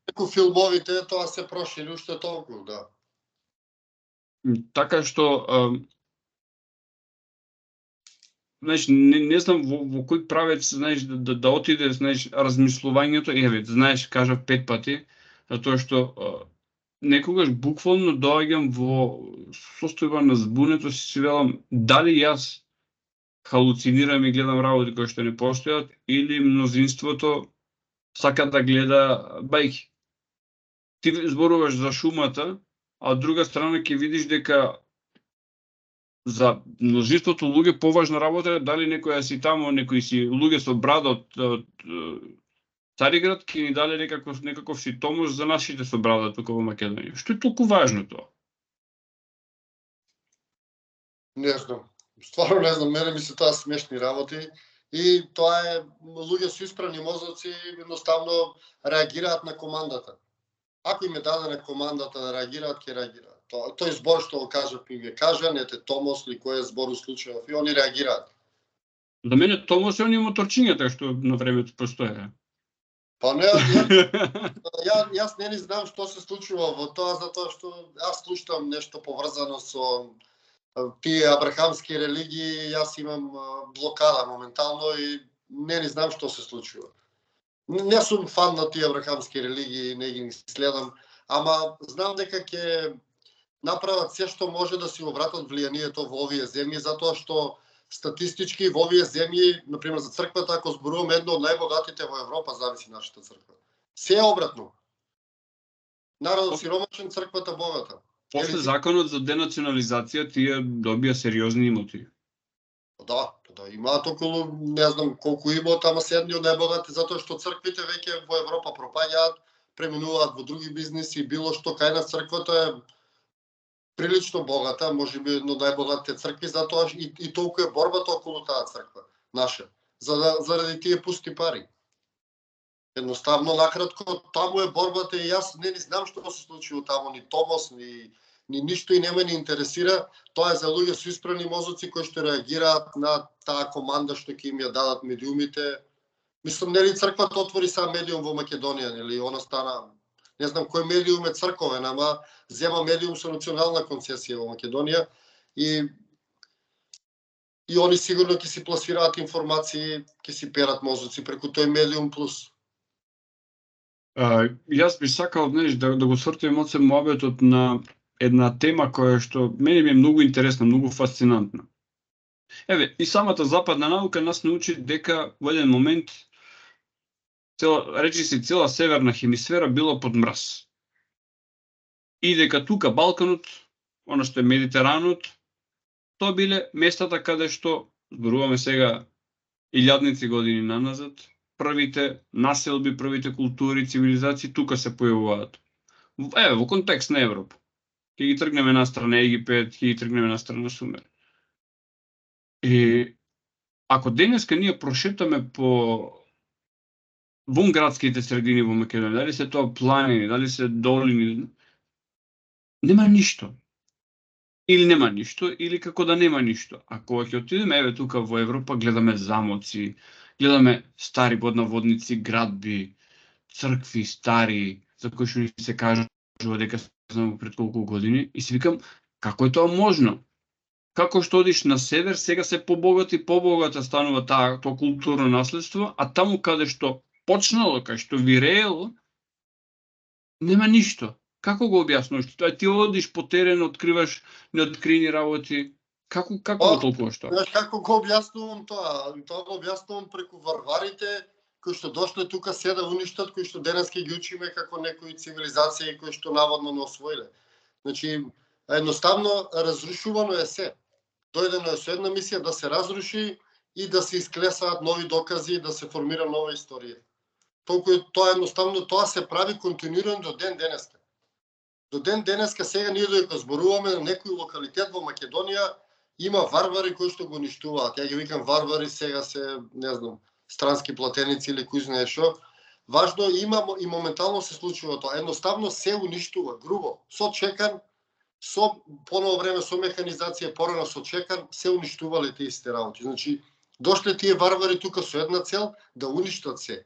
преку филмовите тоа се прошири уште толку, да. Така што знаеш, не знам во кој правец, знаеш, да отиде, знаеш, размислувањето, еве, знаеш, кажав 5 пати, затоа што некогаш буквално доаѓам во состојба на збунето, си велам дали јас халуцинирам и гледам работи кои што не постојат, или мнозинството сака да гледа бајки. Ти зборуваш за шумата, а од друга страна ќе видиш дека за множеството луѓе поважна работа е дали некоја си тамо, некои си луѓе со брада од Цариград ќе ни даде некаков си томош за нашите со брада тука во Македонија. Што е толку важно тоа? Не знам. Стварно не знам, мене ми се тоа смешни работи и тоа е луѓе со исправни мозоци едноставно реагираат на командата. Ако им е дадена командата да реагираат, ќе реагираат. Тој збор што го кажа Пинге, кажа, нете Томос ли кој е збор у случајов и они реагираат. За мене Томос е оние моторчињата што на времето постоеа. Па не, јас не знам што се случува во тоа, затоа што јас слушам нешто поврзано со тие абрахамски религии, јас имам блокада моментално и не знам што се случува. Не сум фан на тие абрахамски религии, не ги следам, ама знам дека ќе направат се што може да си обратат влијанието во овие земји, затоа што статистички во овие земји, например за црквата, ако зборуваме едно од најбогатите во Европа, зависи нашата црква. Се е обратно. Народот сиромашен, црквата богата. После законот за денационализација тие добија сериозни имоти. Да, имаат околу, не знам колку имот, ама се едни од најбогати, затоа што црквите веќе во Европа пропаѓаат, преминуваат во други бизниси, било што кај нас црквата е прилично богата, можеби едно од најбогатите цркви, затоа и толку е борбата околу таа црква наша, заради тие пусти пари. Едноставно, накратко, таму е борбата и јас не знам што се случи таму, ни Томос, ни ништо и нема ни интересира. Тоа е за луѓе со исправни мозоци кои што реагираат на таа команда што ќе им ја дадат медиумите. Мислам, нели црквата отвори сам медиум во Македонија, нели она стана, не знам кој медиум е црковен, ама зема медиум со национална концесија во Македонија и они сигурно ќе си пласираат информации, ќе си перат мозоци преку тој медиум плюс. Јас би сакал да го свртим од се муабетот на една тема која што мене ми е многу интересна, многу фасцинантна. Еве, и самата западна наука нас научи дека во еден момент цела северна хемисфера била под мраз. И дека тука Балканот, она што е Медитеранот, тоа биле местата каде што, зборуваме сега илјадници години наназад, првите населби, првите култури, цивилизации тука се појавуваат. Еве, во контекст на Европа. Ќе ги тргнеме на страна Египет, ќе ги тргнеме на страна Сумер. И ако денеска ние прошетаме по вон градските средини во Македонија, дали се тоа планини, дали се долини, нема ништо. или нема ништо, или како да нема ништо. А кога ќе отидеме еве тука во Европа, гледаме замоци, гледаме стари поднаводници градби, цркви стари, за кои што ни се кажува дека знamo пред колку години, и си викам, како е тоа можно? Како што одиш на север, сега се побогата станува тоа културно наследство, а таму каде што почнало, кај што виреело, нема ништо. Како го објаснуваш? Тоа ти одиш по терен, откриваш неоткрини работи. Како го толкуваш тоа? Знаеш како го објаснувам тоа? Тоа го објаснувам преку варварите кои што дошле тука се да уништат, кои што денеска ги учиме како некои цивилизации кои што наводно не освоиле. Значи, едноставно разрушувано е се. Дојдено е со една мисија да се разруши и да се исклесаат нови докази, да се формира нова историја. Толку тоа едноставно тоа се прави континуирано до ден денеска. До ден денеска сега ние додека зборуваме на некој локалитет во Македонија има варвари кои што го уништуваат. Ја ги викам варвари, сега се, не знам, странски платеници или кој знае што. Важно има и моментално се случува тоа. Едноставно се уништува грубо, со чекан, со поново време со механизација, порано со чекан, се уништувале тие исти работи. Значи, дошле тие варвари тука со една цел да уништат се.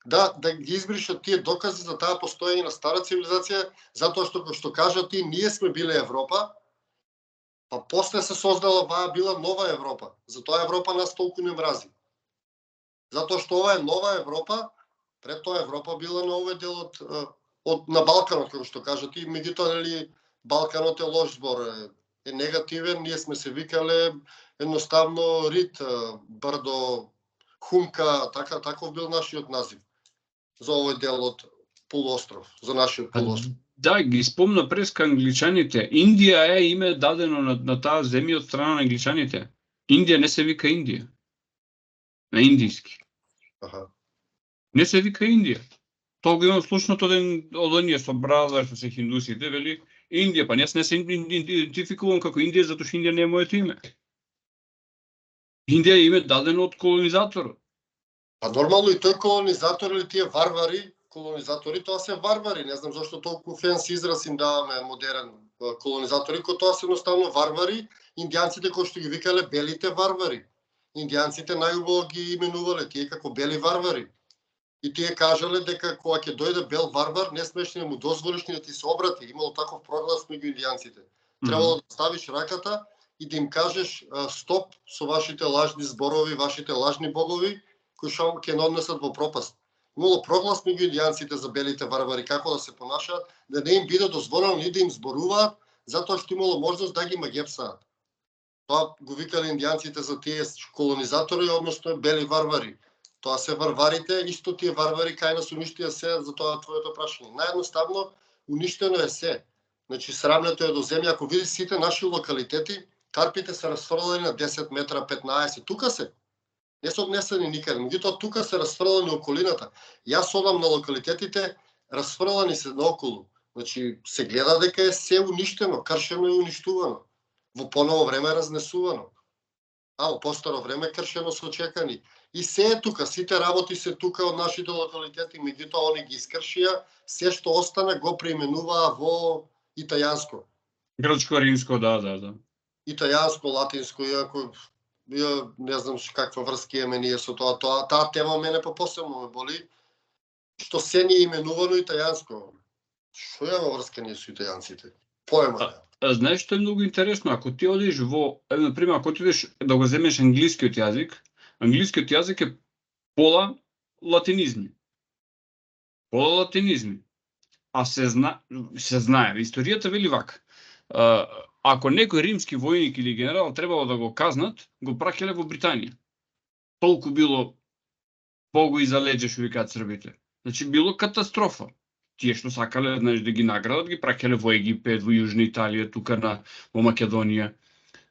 Да ги избришат тие докази за таа постоење на стара цивилизација, затоа што кажа ти, ние сме биле Европа, па после се создала била нова Европа. Затоа Европа нас толку не мрази. Затоа што ова е нова Европа, пред тоа Европа била на овој дел на Балканот, како што кажа ти, меѓутоа нели Балканот е лош збор, е негативен, ние сме се викале едноставно Рит, Брдо, Хумка, таков бил нашиот назив за овој дел од полуостров, за нашиот полуостров. Да, ги спомна преска англичаните. Индија е име дадено на таа земја од страна на англичаните. Индија не се вика Индија. На индиски. Аха. Не се вика Индија. Тоа го имам слушнато од оние со брада што се хиндусите, вели Индија, па јас не се идентификувам како Индија затоа што Индија не е моето име. Индија е име дадено од колонизаторот. Па нормално и тој колонизатор или тие варвари, колонизатори, тоа се варвари, не знам зашто толку фенси израз им даваме модерен колонизатори, кои тоа се едноставно варвари, индијанците кои што ги викале белите варвари. Индијанците најубаво ги именувале тие како бели варвари. И тие кажале дека кога ќе дојде бел варвар, не смеш да му дозволиш ни да ти се обрати. Имало таков проглас меѓу индијанците. Требало да ставиш раката и да им кажеш стоп со вашите лажни зборови, вашите лажни богови, кои што ќе не однесат во пропаст. Имало проглас меѓу индијанците за белите варвари, како да се понашаат, да не им биде дозволено ни да им зборуваат, затоа што имало можност да ги магепсаат. Тоа го викале индијанците за тие колонизатори, односно бели варвари. Тоа се варварите, исто тие варвари кај нас уништија се, за тоа твоето прашање. Наједноставно уништено е се. Значи срамнето е до земја, ако видиш сите наши локалитети, карпите се расфрлани на 10 метра, 15, тука се. Не се однесени никаде, меѓутоа тука се расфрлани околината. Јас одам на локалитетите, расфрлани се наоколу. Значи се гледа дека е се уништено, кршено и уништувано. Во поново време разнесувано. А во постаро време кршено со чекани. И се е тука, сите работи се тука од нашите локалитети, меѓутоа они ги искршија, се што остана го преименуваа во италијанско. Грчко, римско, да. Италијанско, латинско, иако не знам каква врска имаме ние со тоа. Таа тема мене посебно ме боли, што се ни е именувано италијанско. Што има врска ние со италијанците? Поема. Знаеш што е многу интересно, ако ти одиш во, например, ако ти одиш да го земеш англискиот јазик, англискиот јазик е пола латинизми. А се знае, историјата вели вака. Ако некој римски војник или генерал требало да го казнат, го праќале во Британија. Толку било Богу и за леđе, што викаат србите. Значи било катастрофа. Тие што сакале, знаеш, да ги наградат, ги праќале во Египет, во Јужна Италија, тука во Македонија.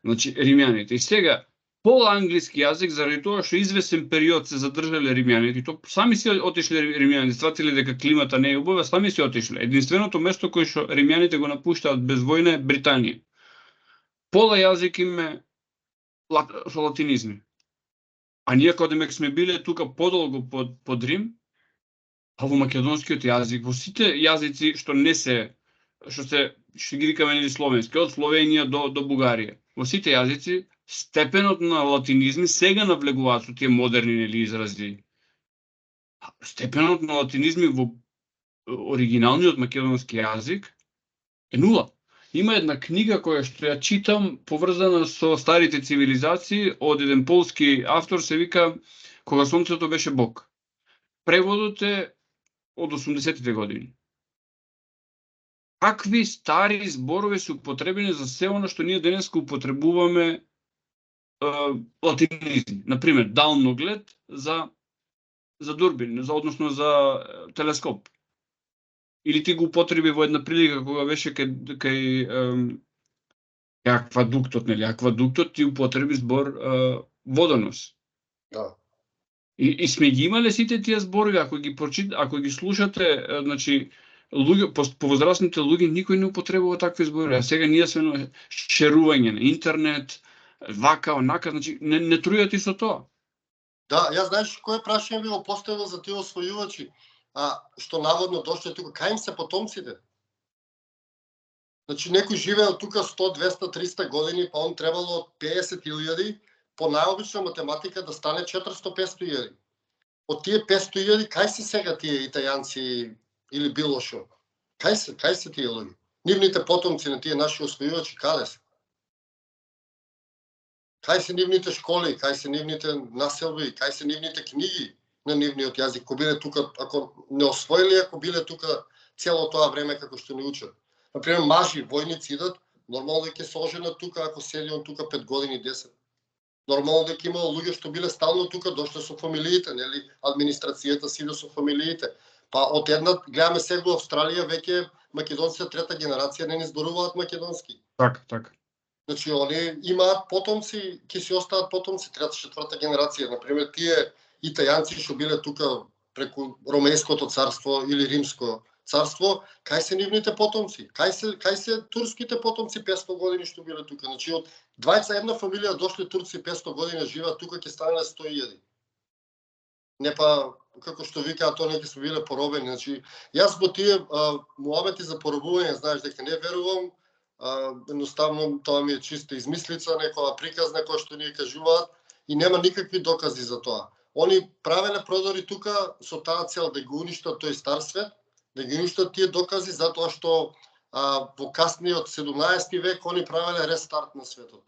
Значи римјаните. И сега пола англиски јазик заради тоа што извесен период се задржале римјаните, и то сами си отишле римјаните, сватиле дека климата не е убава, сами си отишле. Единственото место кое што римјаните го напуштаат без војна е Британија. Пола јазик им е со латинизми. А ние кога сме биле тука подолго под Рим, а во македонскиот јазик, во сите јазици што не се што ги викаме нели словенски, од Словенија до Бугарија. Во сите јазици степенот на латинизми сега навлегуваат со тие модерни нели изрази. Степенот на латинизми во оригиналниот македонски јазик е нула. Има една книга која што ја читам поврзана со старите цивилизации од еден полски автор, се вика Кога сонцето беше бог. Преводот е од 80-тите години. Какви стари зборови се употребени за се оно што ние денеска употребуваме латинизми. Например, далноглед за дурбин, односно за телескоп. Или ти го употреби во една прилика кога беше кај аквадуктот, нели? Аквадуктот ти употреби збор водонос. Да. И сме ги имале сите тие зборови, ако ги слушате, значи луѓе, повозрастните луѓе никој не употребува такви зборови, а сега ние сме шерување на интернет, вака, онака, значи не трујат и со тоа. Да, јас знаеш кое прашање би го поставил за тие освојувачи, што наводно дошле тука, кај им се потомците? Значи некој живеел тука 100, 200, 300 години, па он требало 50.000 по најобична математика да стане 400-500.000. Од тие 500.000, кај се сега тие итајанци или било шо? Кај се тие луѓе? Нивните потомци на тие наши освојувачи каде се? Кај се нивните школи, кај се нивните населби, кај се нивните книги на нивниот јазик, ако биле тука, ако не освоили, ако биле тука цело тоа време како што ни учат. Например, мажи, војници идат, нормално дека се оженат тука, ако седи он тука 5 години, 10. Нормално дека има луѓе што биле стално тука, дошле со фамилиите, нели, администрацијата си иде со фамилиите. Па од една, гледаме сега во Австралија, веќе македонците трета генерација не зборуваат македонски. Така. Значи, они имаат потомци, ќе си остават потомци, трета, четврта генерација. Например, тие итајанци што биле тука преку Ромејското царство или Римско царство, кај се нивните потомци? Кај се турските потомци 500 години што биле тука? Значи, од 21 фамилија дошле турци 500 години живеат тука, ќе станале 100.000. Не па, како што викаат, тоа неки сме биле поробени. Значи, јас во тие муабети за поробување, знаеш, дека не верувам, едноставно тоа ми е чиста измислица, некоја приказна која што ни кажуваат и нема никакви докази за тоа. Они правеле продори тука со таа цел да го уништат тој стар свет, да ги уништат тие докази затоа што во касниот 17 век они правеле рестарт на светот.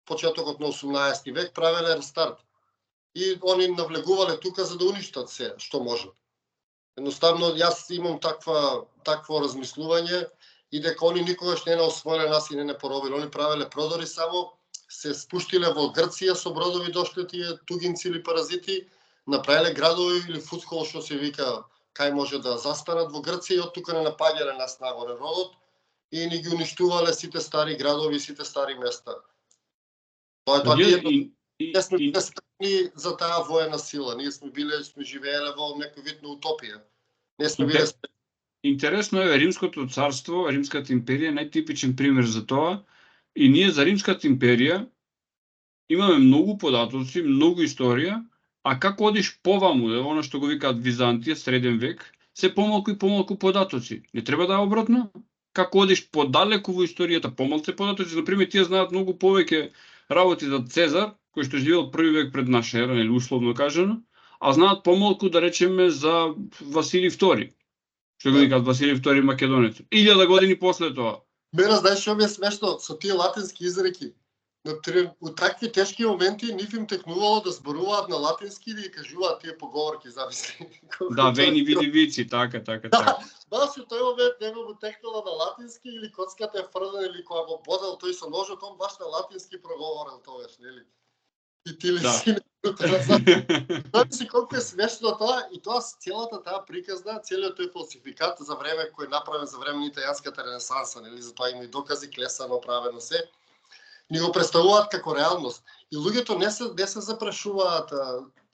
Почетокот на 18 век правеле рестарт. И они навлегувале тука за да уништат се што можат. Едноставно јас имам такво размислување и дека они никогаш не освоиле нас и не поробиле. Они правеле продори само, се спуштиле во Грција со бродови, дошле тие тугинци или паразити, направиле градови или фудхол што се вика кај може да застанат во Грција и од тука не напаѓале нас нагоре родот и ни ги уништувале сите стари градови, сите стари места. Тоа е тоа ние сме биле спремни за таа воена сила. Ние сме живееле во некој вид на утопија. Не сме биле спремни. Интересно е, Римското царство, Римската империја е најтипичен пример за тоа. И ние за Римската империја имаме многу податоци, многу историја, а како одиш поваму, оно што го викаат Византија, среден век, се помалку и помалку податоци. Не треба да е обратно? Како одиш подалеку во историјата, помалку податоци. Например, тие знаат многу повеќе работи за Цезар, кој што живеел први век пред наша ера, или условно кажано, а знаат помалку, да речеме, за Василий II. Што го викаат Василий II Македонец. 1000 години после тоа. Мене, знаеш што ми е смешно со тие латински изреки? У такви тешки моменти нив им текнувало да зборуваат на латински и да ги кажуваат тие поговорки, замисли. Да, вени види вици, така. Баш во тој момент него му текнало на латински или коцката е фрден или кога го бодел тој со ножот, он баш на латински проговорил тогаш, нели? И ти ли си Знаеш колку е смешно тоа и тоа целата таа приказна, целиот тој фалсификат за време кој направен за време на италијанската ренесанса, нели, за тоа има и докази, клесано, правено се. Ни го представуваат како реалност. И луѓето не се запрашуваат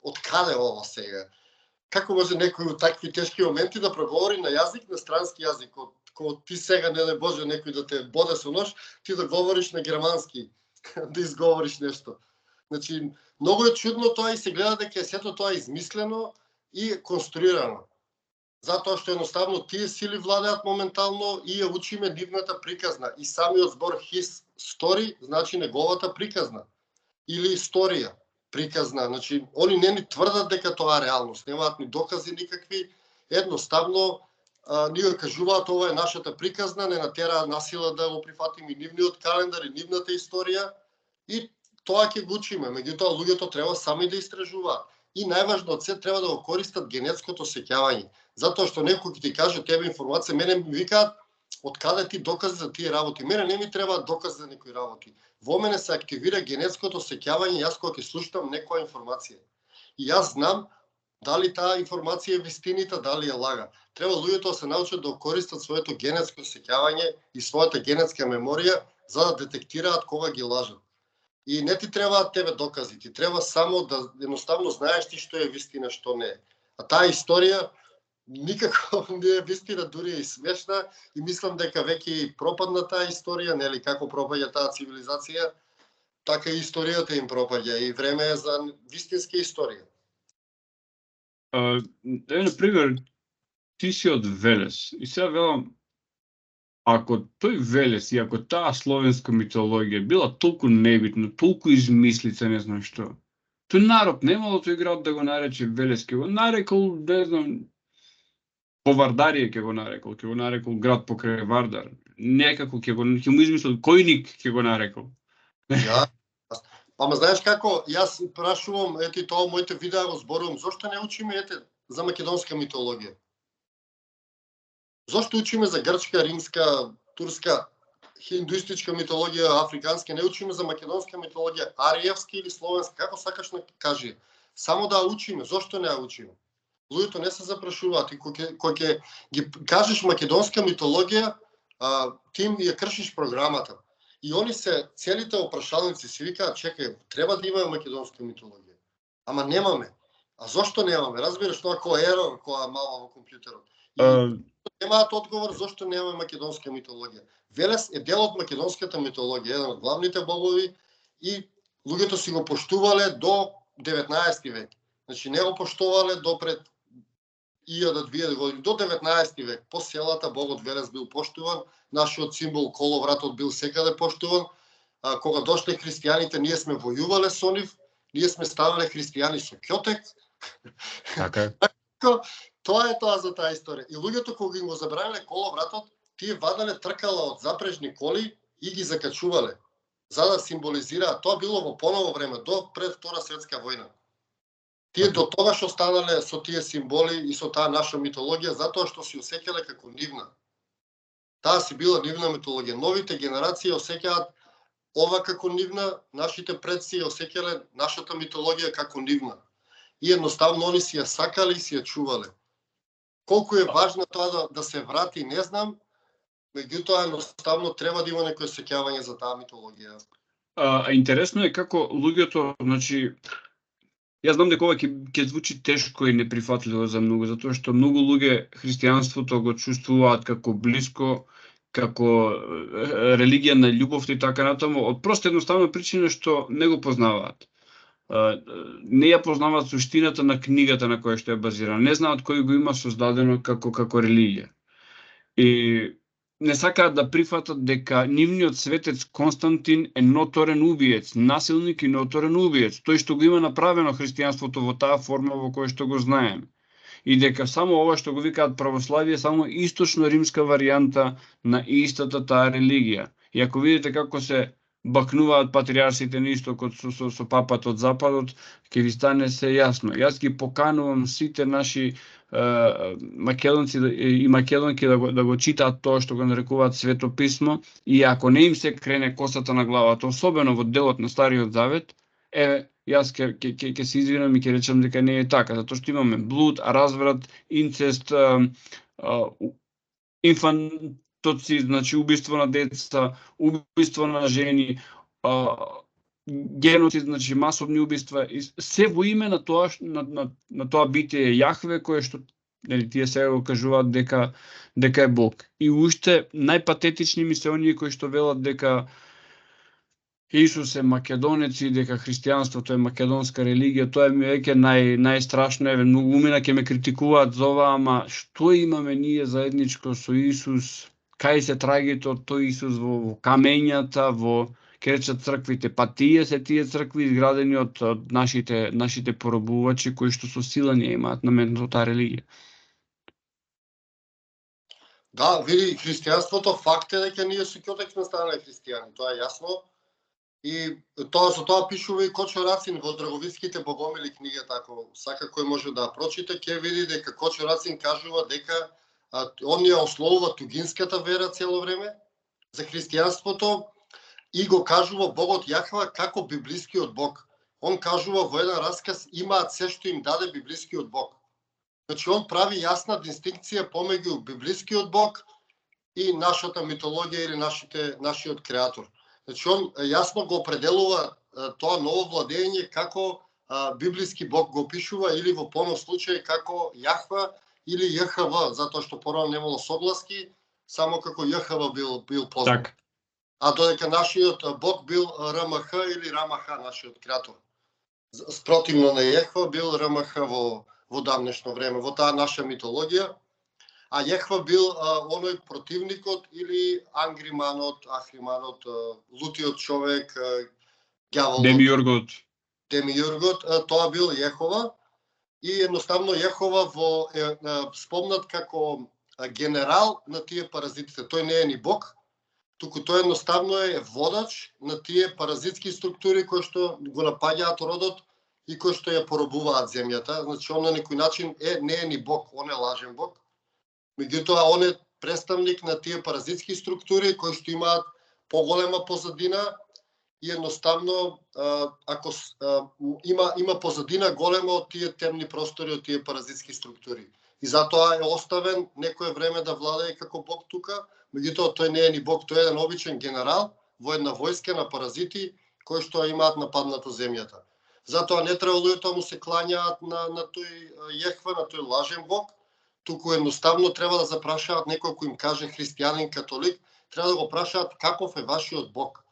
од каде ова сега. Како може некој во такви тешки моменти да проговори на јазик, на странски јазик, кога ти сега не дај Боже некој да те боде со нож, ти да говориш на германски, да изговориш нешто. Значи, многу е чудно тоа и се гледа дека сето тоа е измислено и конструирано. Затоа што едноставно тие сили владеат моментално и ја учиме нивната приказна. И самиот збор his story значи неговата приказна. Или историја, приказна. Значи, они не ни тврдат дека тоа е реалност, немаат ни докази никакви, едноставно ние кажуваат ова е нашата приказна, не натера насила да го прифатиме нивниот календар и нивната историја и тоа ќе го учиме. Меѓутоа луѓето треба сами да истражуваат. И најважно од се треба да го користат генетското сеќавање. Затоа што некој ќе ти каже тебе информација, мене ми викаат од каде ти докази за тие работи. Мене не ми треба докази за некои работи. Во мене се активира генетското сеќавање, јас кога ќе слушам некоја информација. И јас знам дали таа информација е вистинита, дали е лага. Треба луѓето да се научат да користат своето генетско сеќавање и својата генетска меморија за да детектираат кога ги лажат. И не ти требаат тебе докази, ти треба само да едноставно знаеш ти што е вистина, што не е. А таа историја никако не е вистина, дури и смешна и мислам дека веќе пропадна таа историја, нели како пропаѓа таа цивилизација, така и историјата им пропаѓа и време е за вистинска историја. Например, ти си од Велес и сега велам, ако тој Велес и ако таа словенска митологија била толку небитна, толку измислица, не знам што, тој народ немало тој град да го нарече Велес, ке го нарекол, не знам, по Вардарија ќе го нарекол град покрај Вардар. Некако ќе му измислил Којник ќе го нарекол. Ја, ама знаеш како, јас прашувам, ете тоа моите видеа го зборувам, зошто не учиме ете за македонска митологија? Зошто учиме за грчка, римска, турска, хиндуистичка митологија, африканска, не учиме за македонска митологија, ариевска или словенска, како сакаш на кажи. Само да учиме, зошто не ја учиме? Луѓето не се запрашуваат и кога ќе ги кажеш македонска митологија, ти им ја кршиш програмата. И они се целите опрашалници си викаат, чекај, треба да имаме македонска митологија. Ама немаме. А зошто немаме? Разбираш тоа кој ерор, која мала во компјутерот. И немаат одговор зошто немаме македонска митологија. Велес е дел од македонската митологија, еден од главните богови и луѓето си го поштувале до 19 век. Значи не го поштувале до пред 1000-2000 години, до 19 век. По селата богот Велес бил поштуван, нашиот символ коловратот бил секаде поштуван. Кога дошле христијаните, ние сме војувале со нив, ние сме ставале христијани со ќотек. Така. Тоа е тоа за таа историја. И луѓето кога им го забраниле коловратот, тие вадале тркала од запрежни коли и ги закачувале, за да символизираат. Тоа било во поново време, до пред Втора светска војна. Тие до тогаш останале со тие символи и со таа наша митологија, затоа што си осеќале како нивна. Таа си била нивна митологија. Новите генерации осеќаат ова како нивна, нашите предци осеќале нашата митологија како нивна. И едноставно они си ја сакале и си ја чувале. Колку е важно тоа да се врати, не знам, меѓутоа едноставно треба да има некој сеќавање за таа митологија. Интересно е како луѓето, значи, јас знам дека ова ќе звучи тешко и неприфатливо за многу, затоа што многу луѓе христијанството го чувствуваат како блиско, како религија на љубовта и така натаму, од проста едноставна причина што не го познаваат. Не ја познаваат суштината на книгата на која што е базирана, не знаат кој го има создадено како религија. И не сакаат да прифатат дека нивниот светец Константин е ноторен убиец, насилник и ноторен убиец, тој што го има направено христијанството во таа форма во која што го знаеме. И дека само ова што го викаат православие само источно-римска варијанта на истата таа религија. И ако видите како се бакнуваат патриарсите на истокот со папата од западот, ќе ви стане се јасно. Јас ги поканувам сите наши македонци и македонки да го читаат тоа што го нарекуваат Свето писмо и ако не им се крене косата на главата, особено во делот на Стариот Завет, јас ќе се извинам и ќе речам дека не е така, затоа што имаме блуд, разврат, инцест, инфантоцид, значи убиство на деца, убиство на жени, геноцид, значи масовни убиства, и се во име на тоа на тоа битие Јахве, кое што нели тие сега го кажуваат дека е Бог. И уште најпатетични ми се оние кои што велат дека Исус е македонец и дека христијанството е македонска религија, тоа ми е веќе најстрашно, еве многумина ќе ме критикуваат за ова, ама што имаме ние заедничко со Исус? Кај се трагите од тој Исус во камењата, во ќе речат црквите, па тие цркви изградени од нашите поробувачи кои што со сила не имаат наметнато таа религија. Да, види, христијанството факт е дека ние со ќе станале христијани, тоа е јасно. И тоа со тоа пишува и Кочо Рацин во Драговиските богомили книгата, ако сака кој може да ја прочита, ќе види дека Кочо Рацин кажува дека он ја ословува тугинската вера цело време за христијанството и го кажува Богот Јахва како библискиот Бог. Он кажува во еден расказ имаат се што им даде библискиот Бог. Значи он прави јасна дистинкција помеѓу библискиот Бог и нашата митологија или нашиот креатор. Значи он јасно го определува тоа ново владење како библиски Бог го опишува или во понов случај како Јахва или ЈХВ, затоа што порано немало согласки, само како ЈХВ бил познат. Так. А додека нашиот Бог бил РМХ или РМХ, нашиот креатор. Спротивно на ЈХВ бил РМХ во давнешно време, во таа наша митологија. А ЈХВ бил оној противникот или ангриманот, ахриманот, лутиот човек, ѓаволот. Демиургот, тоа бил Јехова. И едноставно Јехова спомнат како генерал на тие паразитите. Тој не е ни Бог, туку тој едноставно е водач на тие паразитски структури кои што го напаѓаат родот и кои што ја поробуваат земјата. Значи он на некој начин не е ни Бог, он е лажен Бог. Меѓутоа, он е представник на тие паразитски структури кои што имаат поголема позадина и едноставно ако има позадина голема од тие темни простори, од тие паразитски структури. И затоа е оставен некое време да владее како Бог тука, меѓутоа тој не е ни Бог, тој е еден обичен генерал во една војска на паразити кои што имаат нападнато земјата. Затоа не треба луѓето му се клањаат на тој ЈХВ, на тој лажен Бог, туку едноставно треба да запрашаат некој кој им каже христијанин, католик, треба да го прашаат каков е вашиот Бог.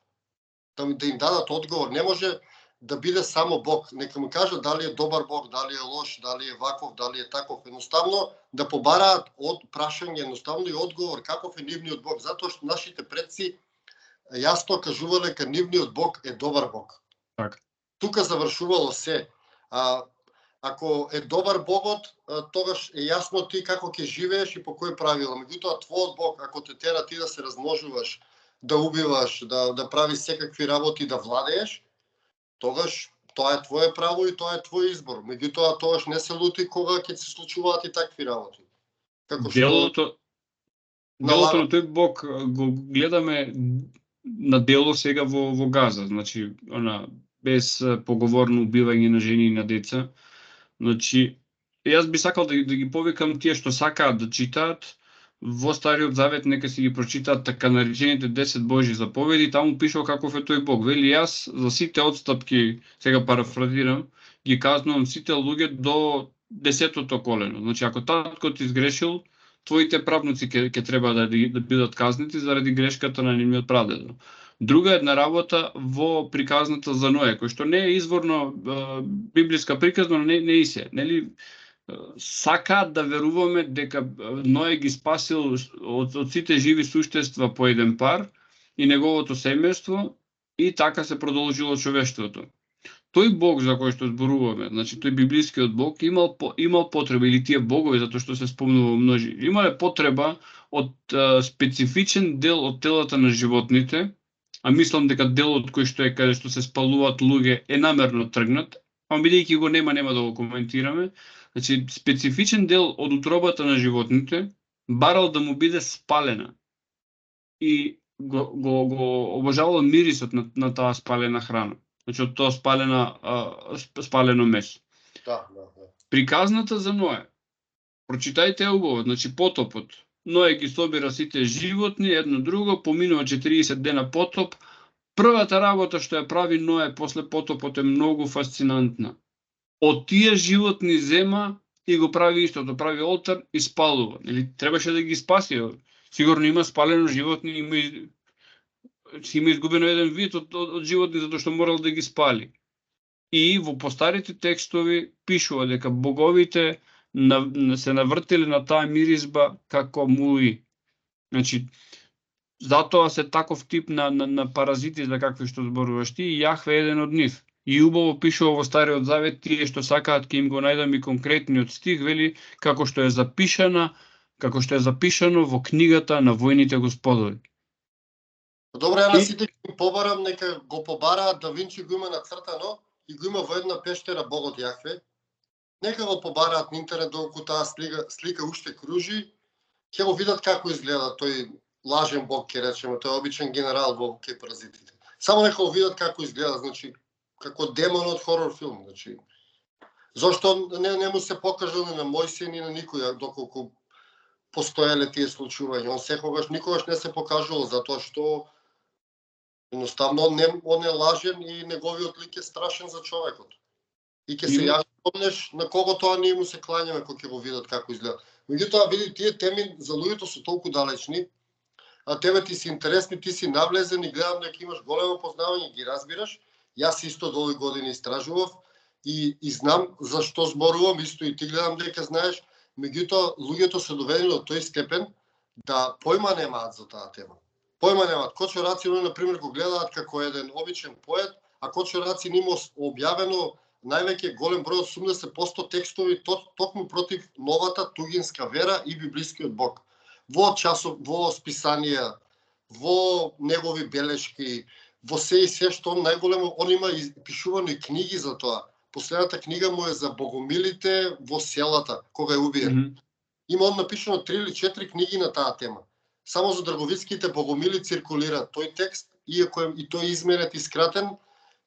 Да им дадат одговор. Не може да биде само Бог. Нека му кажат дали е добар Бог, дали е лош, дали е ваков, дали е таков. Едноставно да побараат од прашање, едноставно и одговор каков е нивниот Бог. Затоа што нашите предци јасно кажувале дека нивниот Бог е добар Бог. Так. Тука завршувало се. Ако е добар Богот, тогаш е јасно ти како ќе живееш и по кој правила. Меѓутоа твојот Бог, ако те тера ти да се размножуваш, да убиваш, да правиш секакви работи, да владееш, тогаш тоа е твое право и тоа е твој избор. Меѓутоа тогаш не се лути кога ќе се случуваат и такви работи. Како делото на тој Бог го гледаме на дело сега во Газа, значи без поговорно убивање на жени и на деца. Значи, јас би сакал да ги повикам тие што сакаат да читаат во Стариот Завет, нека си ги прочитаат така наречените 10 Божји заповеди, таму пишува каков е тој Бог. Вели јас за сите отстапки, сега парафразирам, ги казнувам сите луѓе до 10-тото колено. Значи, ако таткот изгрешил, твоите правнуци ќе треба да бидат казнети заради грешката на нивниот прадедо. Друга една работа во приказната за Ној, кој што не е изворно библиска приказна, но не и се, нели? Сакаат да веруваме дека Ној ги спасил од сите живи суштества по еден пар и неговото семејство и така се продолжило човештвото. Тој Бог за кој што зборуваме, значи тој библискиот Бог имал потреба, или тие богови, затоа што се спомнува множи, имале потреба од специфичен дел од телата на животните, а мислам дека делот кој што е каде што се спалуваат луѓе е намерно тргнат, а бидејќи го нема да го коментираме. Значи, специфичен дел од утробата на животните барал да му биде спалена и го обожавал мирисот на таа спалена храна. Значи, од тоа спалено месо. Да. Приказната за Ној. Прочитајте убаво, значи потопот. Ној ги собира сите животни, едно друго, поминува 40 дена потоп. Првата работа што ја прави Ној после потопот е многу фасцинантна. Од тие животни зема и го прави истото, прави олтар и спалува. Или требаше да ги спаси. Сигурно има спалено животни, има си има изгубено еден вид од животни затоа што морал да ги спали. И во постарите текстови пишува дека боговите се навртели на таа миризба како муи. Значи, затоа се таков тип на паразити за какви што зборуваш ти, и Јахве е еден од нив. И убаво пишува во Стариот Завет, тие што сакаат ќе им го најдам и конкретниот стих, вели како што е запишано во книгата на војните господови. Добре, ја на сите ги побарам, нека го побараат, Да Винчи го има нацртано и го има во една пештера Богот Јахве. Нека го побараат на интернет доколку таа слика уште кружи, ќе го видат како изгледа тој лажен бог, ќе речеме, тој обичен генерал во кај паразитите. Само нека го видат како изгледа, значи како демон од хорор филм, значи. Зошто не му се покажа на Мојсија ни на никој доколку постоеле тие случувања. Он секогаш никогаш не се покажувал затоа што едноставно он е лажен и неговиот лик е страшен за човекот. И ќе се јави помнеш на кого тоа ние му се клањаме кога ќе го видат како изгледа. Меѓутоа види тие теми за луѓето се толку далечни, а тебе ти си интересни, ти си навлезен и гледам дека имаш големо познавање и ги разбираш. Јас исто долги години истражував и знам за што зборувам, исто и ти гледам дека знаеш, меѓутоа луѓето се доведени до тој степен да појма немаат за таа тема. Појма немаат. Кочо Рацин, на пример, го гледаат како еден обичен поет, а Кочо Рацин има објавено највеќе голем број од 80% текстови токму против новата тугинска вера и библискиот Бог. Во списанија, во негови белешки, во се и се што најголемо, он има пишувани книги за тоа. Последната книга му е за богомилите во селата, кога е убиен. Има он напишано 3 или 4 книги на таа тема. Само за дрговицките богомили циркулира тој текст, иако и тој изменет и скратен,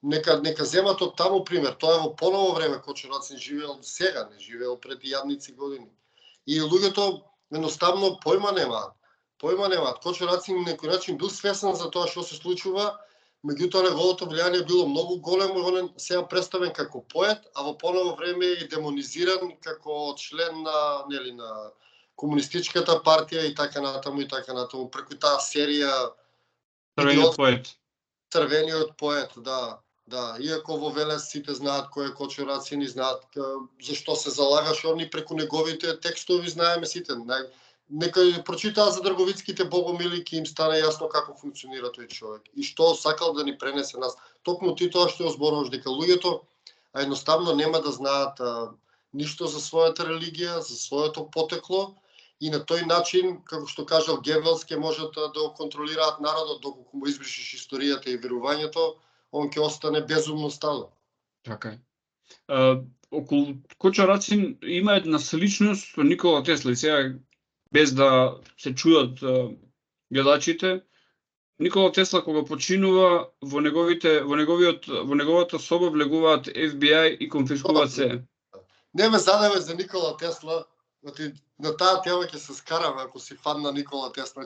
нека земат од таму пример. Тоа е во поново време, Кочо Рацин живеел сега, не живеел пред јадници години. И луѓето едноставно појма немаат. Кочо Рацин на некој начин бил свесен за тоа што се случува, меѓутоа неговото влијание било многу големо, он сега представен како поет, а во поново време е демонизиран како член на комунистичката партија и така натаму преку таа серија Црвениот поет, да. Иако во Велес сите знаат кој е Кочо Рацин и знаат зашто се залагаше он и преку неговите текстови знаеме сите. Нека прочитаа за дрговицките богомили, ќе им стане јасно како функционира тој човек и што сакал да ни пренесе нас. Токму ти тоа што зборуваш дека луѓето едноставно нема да знаат ништо за својата религија, за своето потекло и на тој начин, како што кажал Гебелс, ќе можат да контролираат народот доколку му избришиш историјата и верувањето, он ќе остане безумно стален. Така е. Околу Кочо Рацин има една сличност со Никола Тесла и сега без да се чујат гледачите, Никола Тесла кога починува во неговата соба влегуваат FBI и конфискуваат се. Не ме задаве за Никола Тесла, на таа тема ќе се скараме ако си фан на Никола Тесла.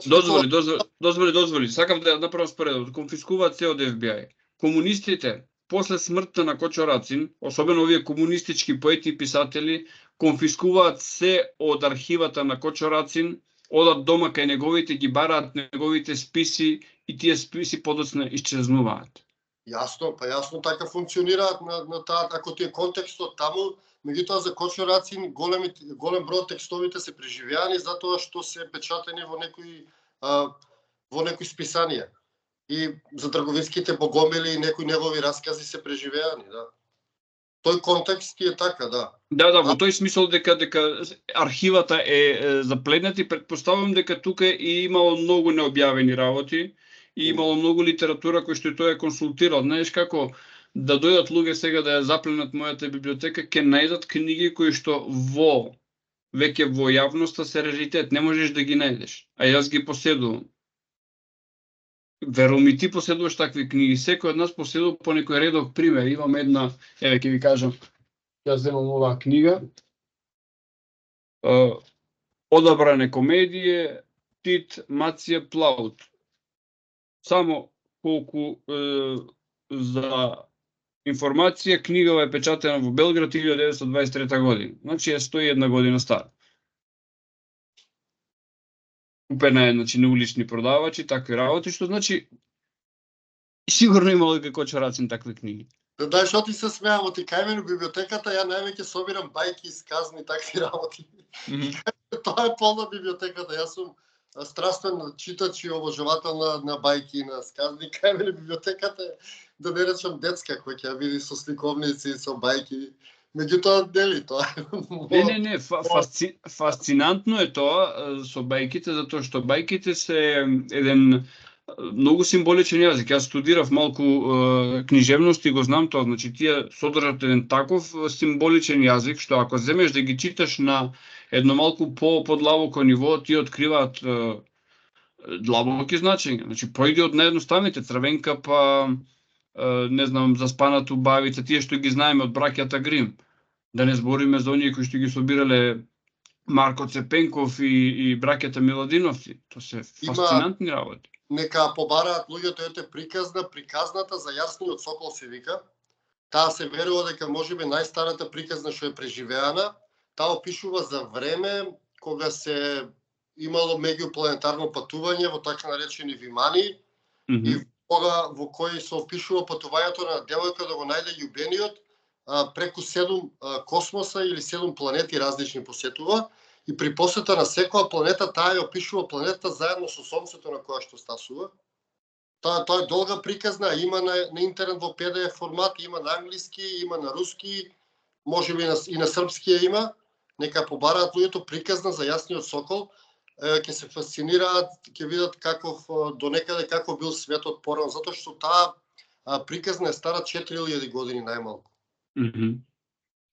Дозволи. Сакав да направам споредба. Конфискуваат се од FBI. Комунистите после смртта на Кочо Рацин, особено овие комунистички поети и писатели, конфискуваат се од архивата на Кочо Рацин, одат дома кај неговите, ги бараат неговите списи и тие списи подоцна исчезнуваат. Јасно така функционираат на таа, ако ти е контекстот таму, меѓутоа за Кочо Рацин голем број текстовите се преживеани затоа што се печатени во некои списанија. И за дрговицките богомили и некои негови раскази се преживеани, да. Тој контекст е така, да. Да, во тој смисол дека архивата е заплетната и претпоставувам дека тука и имало многу необјавени работи и имало многу литература кој што тој е консултирал. Знаеш како да дојдат луѓе сега да ја запленат мојата библиотека, ќе најдат книги кои што веќе во јавноста се раритет, не можеш да ги најдеш. А јас ги поседувам. Вероми ти поседуваш такви книги, секој од нас поседува по некој редок пример. Имам една, еве ќе ви кажам, јас земам оваа книга. Одабране комедије, Тит, Мација, Плаут. Само колку за информација, книгава е печатена во Белград 1923 година. Значи е 101 година стара. Купена е на улични продавачи, такви работи, што значи Сигурно имало како чорацин такви книги. Да, што ти се смеам, ти кај мене у библиотеката, ја највеќе собирам бајки, сказни, такви работи. Тоа е полна библиотеката. Јас сум страствен читач и обожавател на бајки и на сказни. Кај мене библиотеката е, да не речам детска, кој ќе ја види со сликовници, со бајки. Меѓутоа, нели, тоа е... Не, фасцинантно е тоа со бајките, затоа што бајките се еден многу символичен јазик. Јас студирав малку книжевност и го знам тоа, значи тие содржат еден таков символичен јазик, што ако земеш да ги читаш на едно малку подлабоко ниво, ти откриваат длабоки значења. Значи, појди од наједноставните, Црвенка, па не знам, Заспанато убавица, тие што ги знаеме од браќата Грим. Да не збориме за оние кои што ги собирале Марко Цепенков и браќата Миладиновци. Тоа се фасцинантни работи. Нека побараат луѓето, ете приказната за јасниот сокол се вика. Таа се верува дека можеби најстарата приказна што е преживеана. Таа опишува за време кога се имало меѓупланетарно патување во така наречени вимани и во кој се опишува патувањето на девојка да го најде љубениот преку 7 космоса или 7 планети различни посетува. И при посета на секоја планета, таа ја опишува планета заедно со Сонцето на која што стасува. Тоа е долга приказна, има на интернет во PDF формат, има на англиски, има на руски, можеби и на српски ја има. Нека побараат луѓето приказна за јасниот сокол, ќе се фасцинираат, ќе видат каков донекаде како бил светот порано, затоа што таа приказна е стара 4000 години најмалку.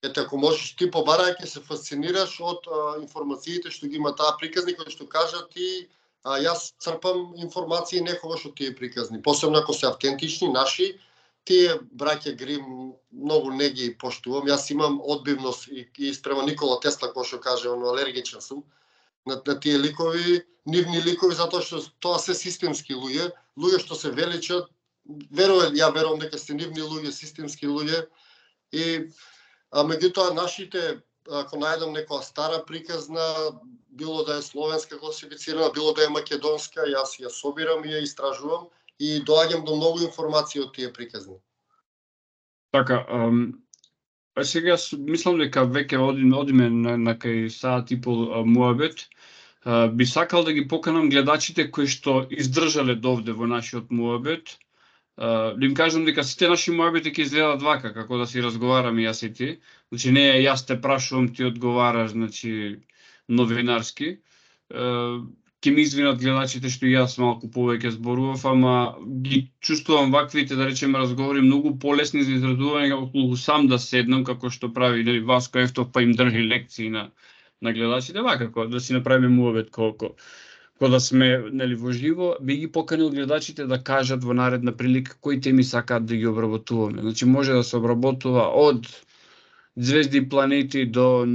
Ете, ако можеш ти побарај, ќе се фасцинираш од информациите што ги има таа приказни, кои што кажат ти, јас црпам информации некогаш од тие приказни, посебно ако се автентични, наши, тие браќа Грим многу не ги поштувам. Јас имам одбивност и спрема Никола Тесла, кој што каже, алергичен сум на тие ликови, нивни ликови, затоа што тоа се системски луѓе што се величат, верувам дека се нивни луѓе, системски луѓе. И меѓутоа нашите, ако најдам некоја стара приказна, било да е словенска класифицирана, било да е македонска, јас ја собирам и ја истражувам и доаѓам до многу информации од тие приказни. Така, сега мислам дека веќе одиме на кај саат и пол муабет. Би сакал да ги поканам гледачите кои што издржале довде во нашиот муабет. Да им кажам дека сите наши муабети ќе изгледаат вака, како да си разговараме јас и ти. Значи не е јас те прашувам, ти одговараш, значи новинарски. Ќе ми извинат гледачите што јас малку повеќе зборував, ама ги чувствувам ваквите, да речеме, разговори многу полесни за изразување околу сам да седнам, како што прави, нели, Васко Ефтов, па им држи лекции на гледачите, вака да си направиме муабет колку да сме, нели, во живо. Би ги поканил гледачите да кажат во наредна прилика кои теми сакаат да ги обработуваме. Значи може да се обработува од звезди и планети до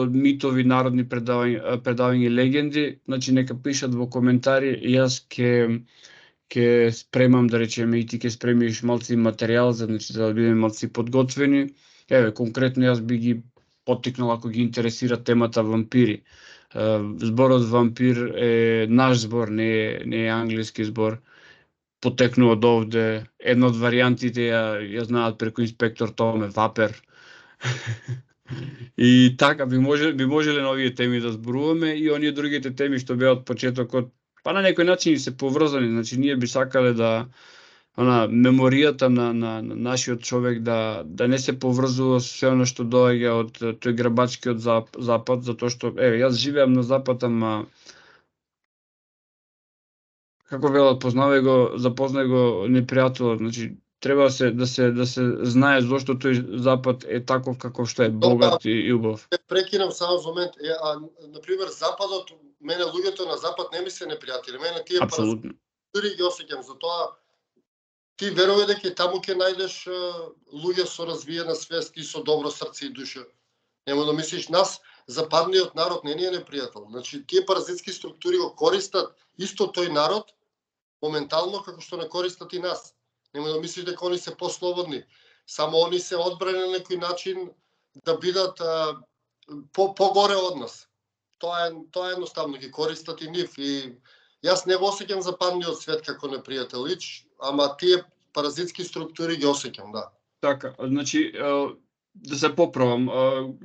митови, народни предавања, легенди. Значи нека пишат во коментари, јас ќе спремам, да речеме, и ти ќе спремиш малци материјал за да бидеме малци подготвени. Еве, конкретно јас би ги поттикнал ако ги интересира темата вампири. Зборот вампир е наш збор, не е англиски збор. Потекнува од овде. Една од варијантите ја знаат преку инспектор Томе, Вапер. И така би можеле на овие теми да зборуваме и оние другите теми што беа од почетокот, па на некој начин се поврзани. Значи ние би сакале да меморијата на нашиот човек да не се поврзува со се оно што доаѓа од тој грабачкиот запад, затоа што еве јас живеам на запад, ама како велат, запознај го непријателот. Значи треба да се знае зошто тој запад е таков каков што е, богат и убав. Прекинам само за момент. На пример, западот, мене луѓето на запад не ми се непријатели. Мене тие паразити ги осеќам, затоа ти верувај дека таму ќе најдеш луѓе со развиена свест и со добро срце и душа. Нема да мислиш, нас, западниот народ, не ни е непријател. Значи, тие паразитски структури го користат исто тој народ, моментално, како што не користат и нас. Нема да мислиш дека они се послободни. Само они се одбрани на некој начин да бидат погоре од нас. Тоа е едноставно, ги користат и нив. И јас не го осеќам западниот свет како непријател, ама тие паразитски структури ги осеќам, да. Така, значи, да се поправам,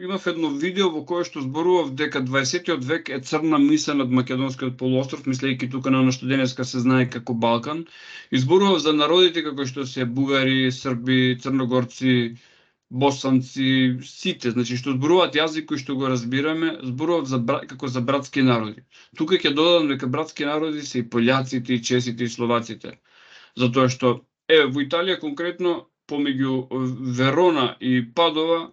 имав едно видео во кое што зборував дека 20-тиот век е црна миса над македонскиот полуостров, мислејќи тука на што денеска се знае како Балкан, и зборував за народите како што се бугари, срби, црногорци, босанци, сите, значи што зборуваат јазик кој што го разбираме, зборуваат како за братски народи. Тука ќе додадам дека братски народи се и пољаците, и чесите, и словаците. Затоа што, во Италија конкретно, помеѓу Верона и Падова,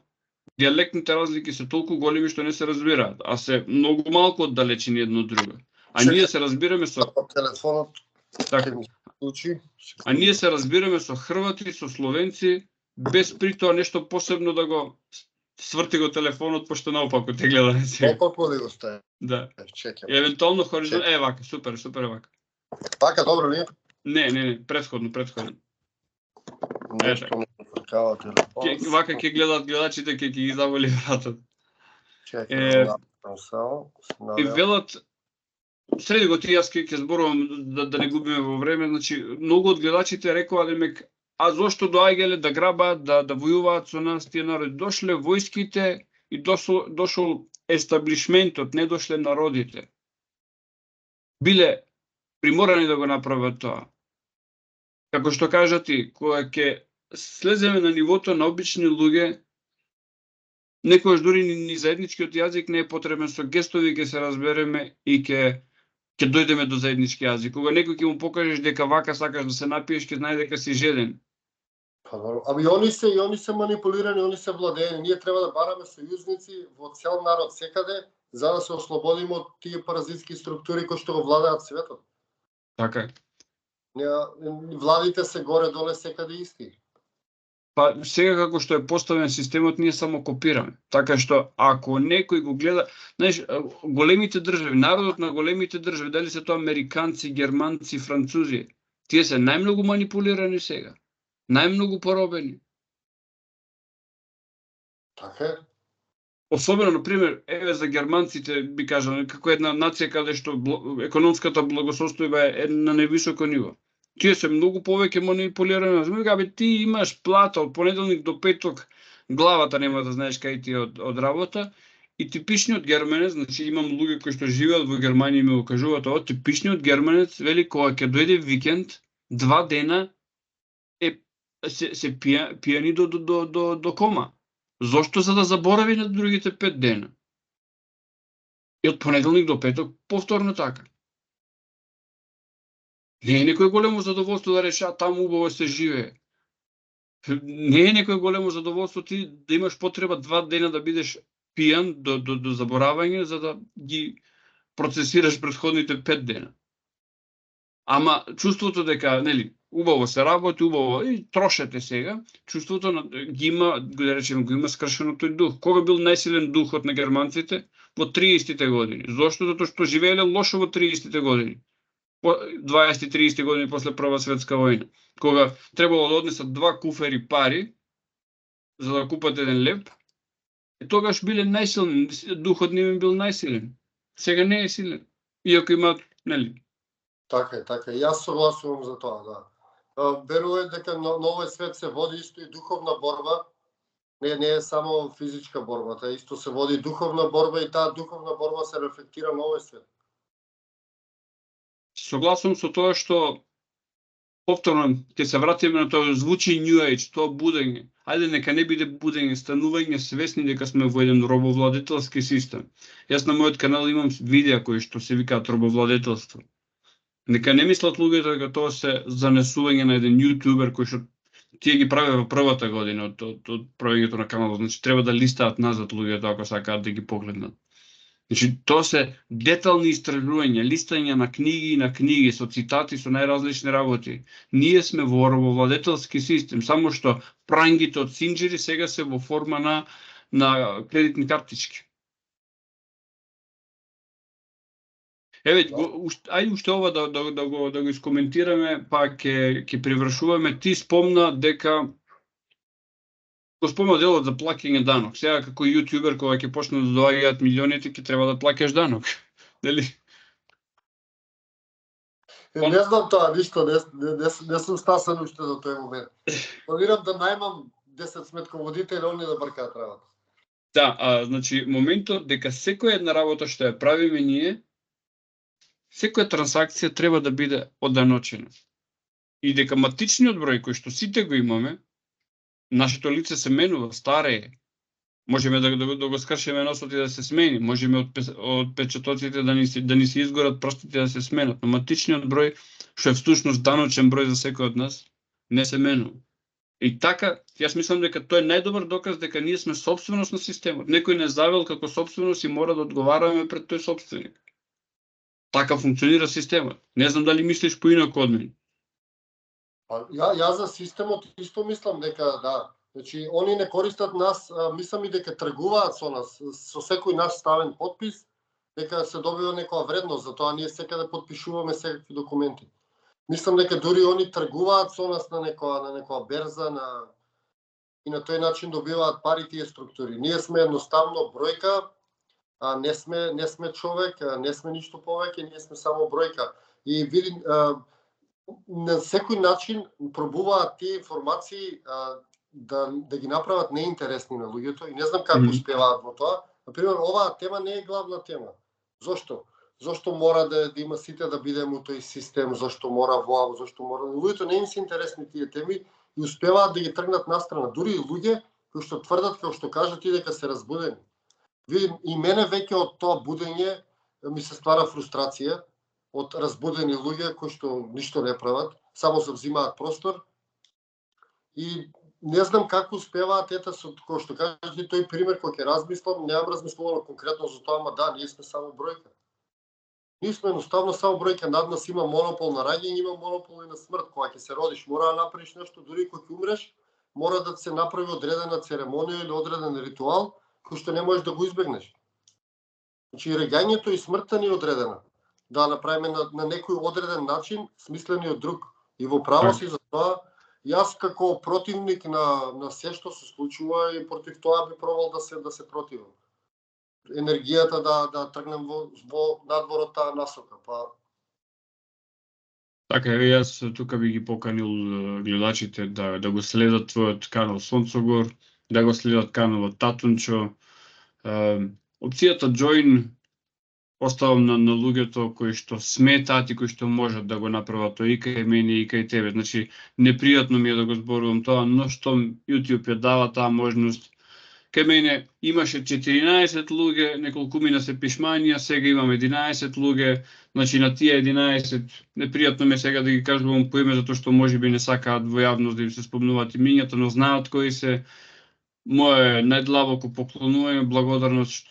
дијалектните разлики се толку големи што не се разбираат, а се многу малку оддалечени едно од друго. А ние се разбираме со телефонот. така. А ние се разбираме со хрвати, со словенци, без при тоа нешто посебно да го сврти го телефонот, пошто наопако те гледа на се. Опако ли го стави? Да. Чекам. Евентуално хоризонтално, вака, супер вака. Вака добро ли? Не, предходно. Нешто ми прекава телефон. Вака ќе гледаат гледачите, ќе ги заволи вратот. Чекам, само. И велат, среди го ти јас ќе зборувам да не губиме во време, значи многу од гледачите рекоа демек, а зошто доаѓале да грабаат, да војуваат со нас тие народи? Дошле војските и дошол естаблишментот, не дошле народите. Биле приморани да го направат тоа. Како што кажа ти, кога ќе слеземе на нивото на обични луѓе, некојаш дури ни заедничкиот јазик не е потребен, со гестови ќе се разбереме и ќе дојдеме до заеднички јазик. Кога некој ќе му покажеш дека вака сакаш да се напиеш, ќе знае дека си жеден. Ами они се манипулирани, они се владеени. Ние треба да бараме сојузници во цел народ секаде, за да се ослободиме од тие паразитски структури кои што го владеат светот. Така е. Владите се горе-доле секаде исти. Па сега како што е поставен системот, ние само копираме. Така што ако некој го гледа, знаеш, големите држави, народот на големите држави, дали се тоа американци, германци, французи, тие се најмногу манипулирани сега. Најмногу поробени. Така е. Особено, например, за германците, би кажал, како една нација каде што економската благосостојба е на највисоко ниво. Тие се многу повеќе манипулирани. Знаеш, ти имаш плата од понеделник до петок, главата нема да знаеш кај ти од работа, и типичниот германец, значи имам луѓе кои што живеат во Германија и ми го кажуваат, типичниот германец вели кога ќе дојде викенд, 2 дена се пијани до кома. Зошто? За да заборави на другите 5 дена. И од понеделник до петок повторно така. Не е некој големо задоволство да реша таму убаво се живее. Не е некој големо задоволство ти да имаш потреба 2 дена да бидеш пијан до заборавање за да ги процесираш претходните 5 дена. Ама чувството дека, нели, убаво се работи, убаво и трошете сега, чувството ги има, да речеме, го има скршено тој дух. Кога бил најсилен духот на германците? Во 30-тите години. Зошто? Затоа што живееле лошо во 30-тите години. 20-30 години после Прва светска војна. Кога требало да однесат 2 куфери пари за да купат еден леп, и тогаш биле најсилни, духот нивен бил најсилен. Сега не е силен. Иако имаат, нели? Така е. Јас согласувам за тоа, да. Верувам дека на овој свет се води исто и духовна борба. Не е само физичка борба, та исто се води духовна борба и таа духовна борба се рефлектира на овој свет. Согласувам со тоа што повторно ќе се вратиме на тоа, звучи New Age, тоа будење. Ајде нека не биде будење, станување свесни дека сме во еден робовладетелски систем. Јас на мојот канал имам видеа кои што се викаат робовладетелство. Нека не мислат луѓето дека тоа се занесување на еден јутубер кој што тие ги праве во првата година од правењето на каналот. Значи треба да листаат назад луѓето ако сакаат да ги погледнат. Значи тоа се детални истражувања, листање на книги со цитати со најразлични работи. Ние сме во робовладетелски систем, само што прангите од синџири сега се во форма на кредитни картички. Еве, ајде уште ова да го искоментираме, па ќе привршуваме. Ти спомна дека го спомна делот за плаќање данок. Сега како јутубер кога ќе почнат да доаѓаат милионите, ќе треба да плаќаш данок. Дали? Не знам тоа, ништо, не сум стасан уште до тој момент. Планирам да најмам 10 сметководители, они да бркаат работа. Да, значи, моментот дека секоја една работа што ја правиме ние, секоја трансакција треба да биде оданочена. И дека матичниот број кој што сите го имаме, нашето лице се менува, старее. Можеме да го скршиме носот и да се смени, можеме од печатоците да ни се изгорат прстите да се сменат, но матичниот број, што е всушност даночен број за секој од нас, не се менува. И така, јас мислам дека тоа е најдобар доказ дека ние сме собственост на системот. Некој не завел како собственост и мора да одговараме пред тој собственик. Така функционира системот. Не знам дали мислиш поинаку од мене. Ја за системот исто мислам дека да. Значи, они не користат нас, мислам и дека тргуваат со нас, со секој наш ставен подпис, дека се добива некоја вредност, затоа ние секаде подпишуваме секакви документи. Мислам дека дури они тргуваат со нас на некоја берза, и на тој начин добиваат пари тие структури. Ние сме едноставно бројка, не сме човек, не сме ништо повеќе, ние сме само бројка. И види, на секој начин пробуваат тие информации да ги направат неинтересни на луѓето и не знам како успеваат во тоа. Например, оваа тема не е главна тема. Зошто? Зошто мора да има сите да бидеме у тој систем, зошто мора воа, зошто мора... Луѓето не им се интересни тие теми и успеваат да ги тргнат настрана. Дури и луѓе кои што тврдат, како што кажат, и дека се разбудени. Видим, и мене веќе од тоа будење ми се ствара фрустрација од разбудени луѓе кои што ништо не прават, само се взимаат простор. И не знам како успеваат, кој што кажете, тој пример кој ќе размислам, немам размислувано конкретно за тоа, ама да, ние сме само бројка. Ние сме едноставно само бројка, над нас има монопол на раѓање, има монопол и на смрт. Кога ќе се родиш, мора да направиш нешто, дури кога ќе умреш, мора да се направи одредена церемонија или одреден ритуал, кој што не можеш да го избегнеш. Значи, раѓањето и смртта ни е одредена. Да направиме на некој одреден начин, смислени од друг. И во право си за тоа, јас како противник на се што се случува и против тоа би пробал да се противам. Енергијата да тргнем во надвор од таа насока. Така, јас тука би ги поканил гледачите да го следат твојот канал Сонцогор, да го следат каналот Татунчо. Опцијата Join оставам на луѓето кои што сметаат и кои што можат да го направат тоа и кај мене и кај тебе. Значи, непријатно ми е да го зборувам тоа, но што YouTube ја дава таа можност. Кај мене имаше 14 луѓе, неколку мина се пишмања, сега имам 11 луѓе, значи на тие 11, непријатно ми е сега да ги кажувам по име, затоа што можеби не сакаат во јавност да им се спомнуваат имињата, но знаат кои се. Моје најдлабоко поклонување, благодарност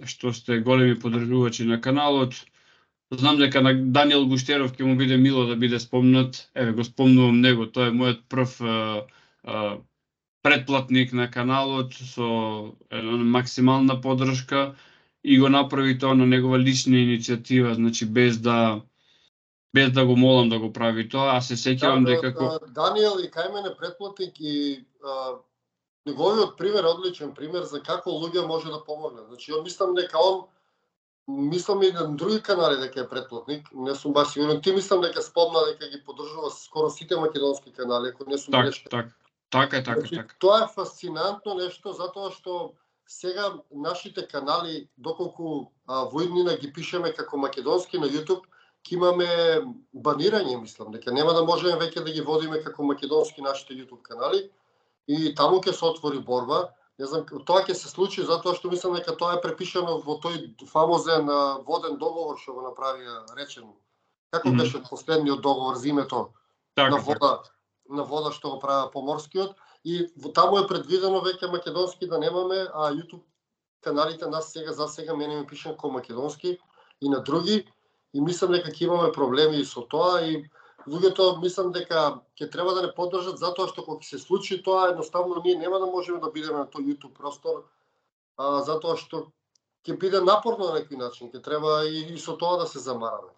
што сте големи поддржувачи на каналот. Знам дека на Даниел Гуштеров ќе му биде мило да биде спомнат. Еве го спомнувам него, тоа е мојот прв претплатник на каналот со максимална поддршка и го направи тоа на негова лична иницијатива, значи без да го молам да го прави тоа, а се сеќавам дека Даниел и кај мене претплатник и неговиот пример, одличен пример за како луѓе може да помогнат. Значи, мислам дека мислам и на други канали дека е претплатник, не сум баш сигурен. Ти мислам дека спомна дека ги поддржува скоро сите македонски канали, ако не сум грешен. Така. Тоа е фасцинантно нешто, затоа што сега нашите канали, доколку во иднина ги пишеме како македонски на YouTube, ќе имаме банирање, мислам, дека нема да можеме веќе да ги водиме како македонски нашите YouTube канали. И таму ќе се отвори борба. Не знам, тоа ќе се случи затоа што мислам дека тоа е препишано во тој фамозен воден договор што го направија речено. Како беше последниот договор за името на вода што го правиа поморскиот, и таму е предвидено веќе македонски да немаме, а YouTube каналите нас за сега мене ми пишат ко македонски и на други, и мислам дека ќе имаме проблеми со тоа, и луѓето мислам дека ќе треба да не поддржат затоа што кога се случи тоа, едноставно ние нема да можеме да бидеме на тој YouTube простор, затоа што ќе биде напорно на некој начин, ќе треба и со тоа да се замараме.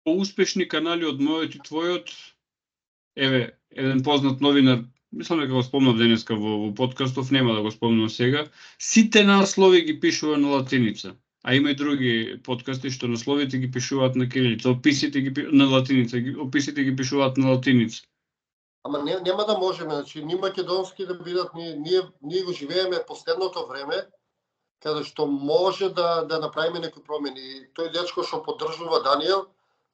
Успешни канали од мојот и твојот, еве, еден познат новинар, мислам дека го спомнав денеска во подкастов, нема да го спомнам сега, сите наслови ги пишува на латиница. А има и други подкасти што насловите ги пишуваат на кирилица, описите ги на латиница, описите ги пишуваат на латиница. Ама нема да можеме, значи ни македонски да бидат, ние го живееме последното време, каде што може да направиме некои промени. Тој дечко што поддржува Даниел,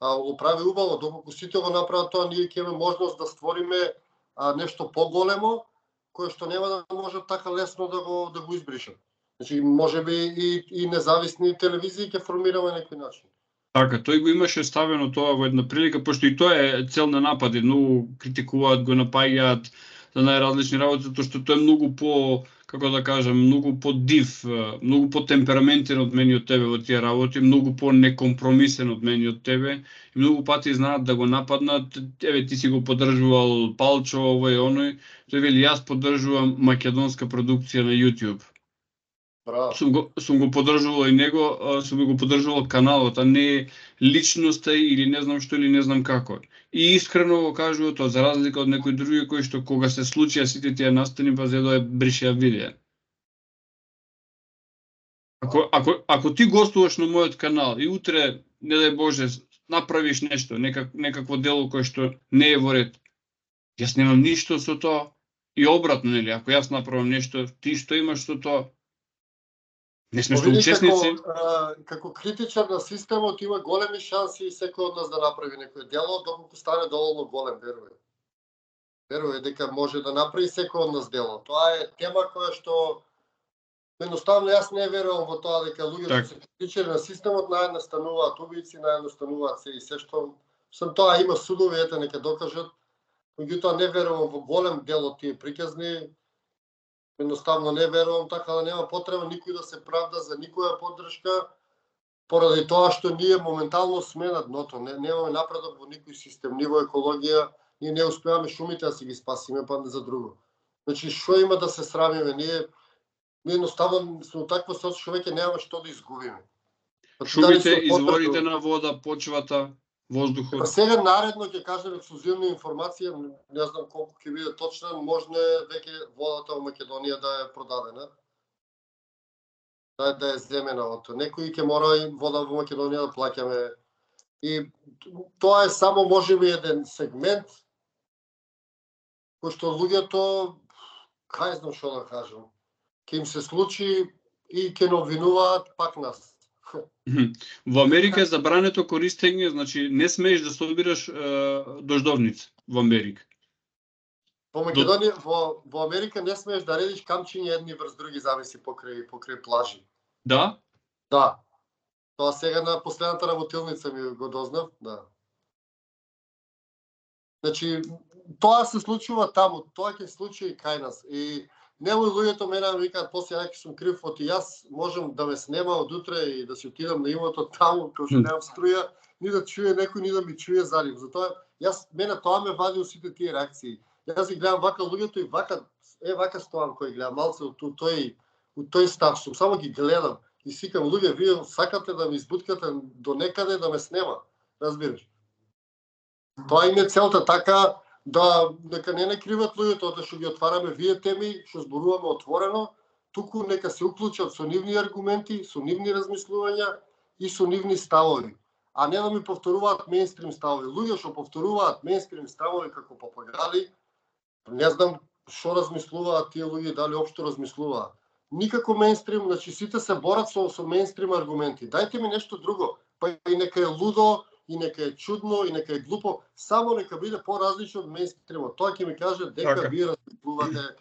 го прави убаво, доколку сите го направат тоа, ние ќе имаме можност да створиме нешто поголемо, кое што нема да може така лесно да го избришат. Значи, можеби и независни телевизии ќе формираме на некој начин. Така, тој го имаше ставено тоа во една прилика, пошто и тоа е цел на напади, многу критикуваат, го напаѓаат за најразлични работи, затоа што тој е многу по, како да кажам, многу по див, многу по темпераментен од мене и од тебе во тие работи, многу по некомпромисен од мене и од тебе, и многу пати знаат да го нападнат, еве ти си го поддржувал Палчо, овој и оној, тој вели јас поддржувам македонска продукција на YouTube. Сум го поддржувал и него, сум го поддржувал каналот, а не личноста или не знам што или не знам како. И искрено го кажува тоа, за разлика од некои други кои што кога се случија сите тие настани, па зедоа бришеа видеа. Ако ти гостуваш на мојот канал и утре, не дај Боже, направиш нешто, некакво дело кое што не е во ред, јас немам ништо со тоа. И обратно, нели, ако јас направам нешто, ти што имаш со тоа? Не сме соучесници. Како критичар на системот има големи шанси секој од нас да направи некој дело, доколку стане доволно голем, верувај. Верувај дека може да направи секој од нас дело. Тоа е тема која што едноставно јас не верувам во тоа дека луѓето се критичари на системот наедно стануваат убици, наедно стануваат се и се што сам тоа има судови, ете нека докажат. Меѓутоа не верувам во голем дел од тие приказни. Едноставно не верувам, така да нема потреба никој да се правда за никоја поддршка, поради тоа што ние моментално сме на дното, немаме напредок во никој систем, ни во екологија, ние не успеваме шумите да си ги спасиме, па за друго. Значи, што има да се срамиме, ние едноставно сме у таква соц, што веќе немаме што да изгубиме. Шумите, изворите на вода, почвата, воздухот. Па сега наредно ќе кажам ексклузивна информација, не знам колку ќе биде точна, можно веќе водата во Македонија да е продадена. Да е земена од некои ќе мора и вода во Македонија да плаќаме. И тоа е само можеби еден сегмент кој што луѓето, кај знам што да кажам, ќе им се случи и ќе новинуваат пак нас. Во Америка е забрането користење, значи не смееш да собираш дождовница во Америка. Во Македонија, во Америка не смееш да редиш камчиња едни врз други, замисли покрај плажи. Да? Да. Тоа сега на последната работилница ми го дознав, да. Значи, тоа се случува таму, тоа ќе се случи и кај нас. И немој луѓето мене да викаат после ја сум крив, оти јас можам да ме снема од утре и да си отидам на имото таму, кога што немам струја, ни да чуе некој, ни да ми чуе за нив. Затоа мене тоа ме вади од сите тие реакции. Јас ги гледам вака луѓето и вака стоам кој гледам малце од тој став сум, само ги гледам и сикам луѓе, вие сакате да ме избуткате до некаде да ме снема, разбираш? Тоа им е целта, така да нека не криват луѓето да што ги отвараме вие теми, што зборуваме отворено, туку нека се уклучат со нивни аргументи, со нивни размислувања и со нивни ставови, а не да ми повторуваат мејнстрим ставови. Луѓе што повторуваат мејнстрим ставови како папагали, не знам што размислуваат тие луѓе, дали општо размислуваат. Никако мејнстрим, значи сите се борат со мејнстрим аргументи. Дајте ми нешто друго, па и нека е лудо, и нека е чудно, и нека е глупо, само нека биде поразлично од мејнстримот. Тоа ќе ми каже дека вие размислувате.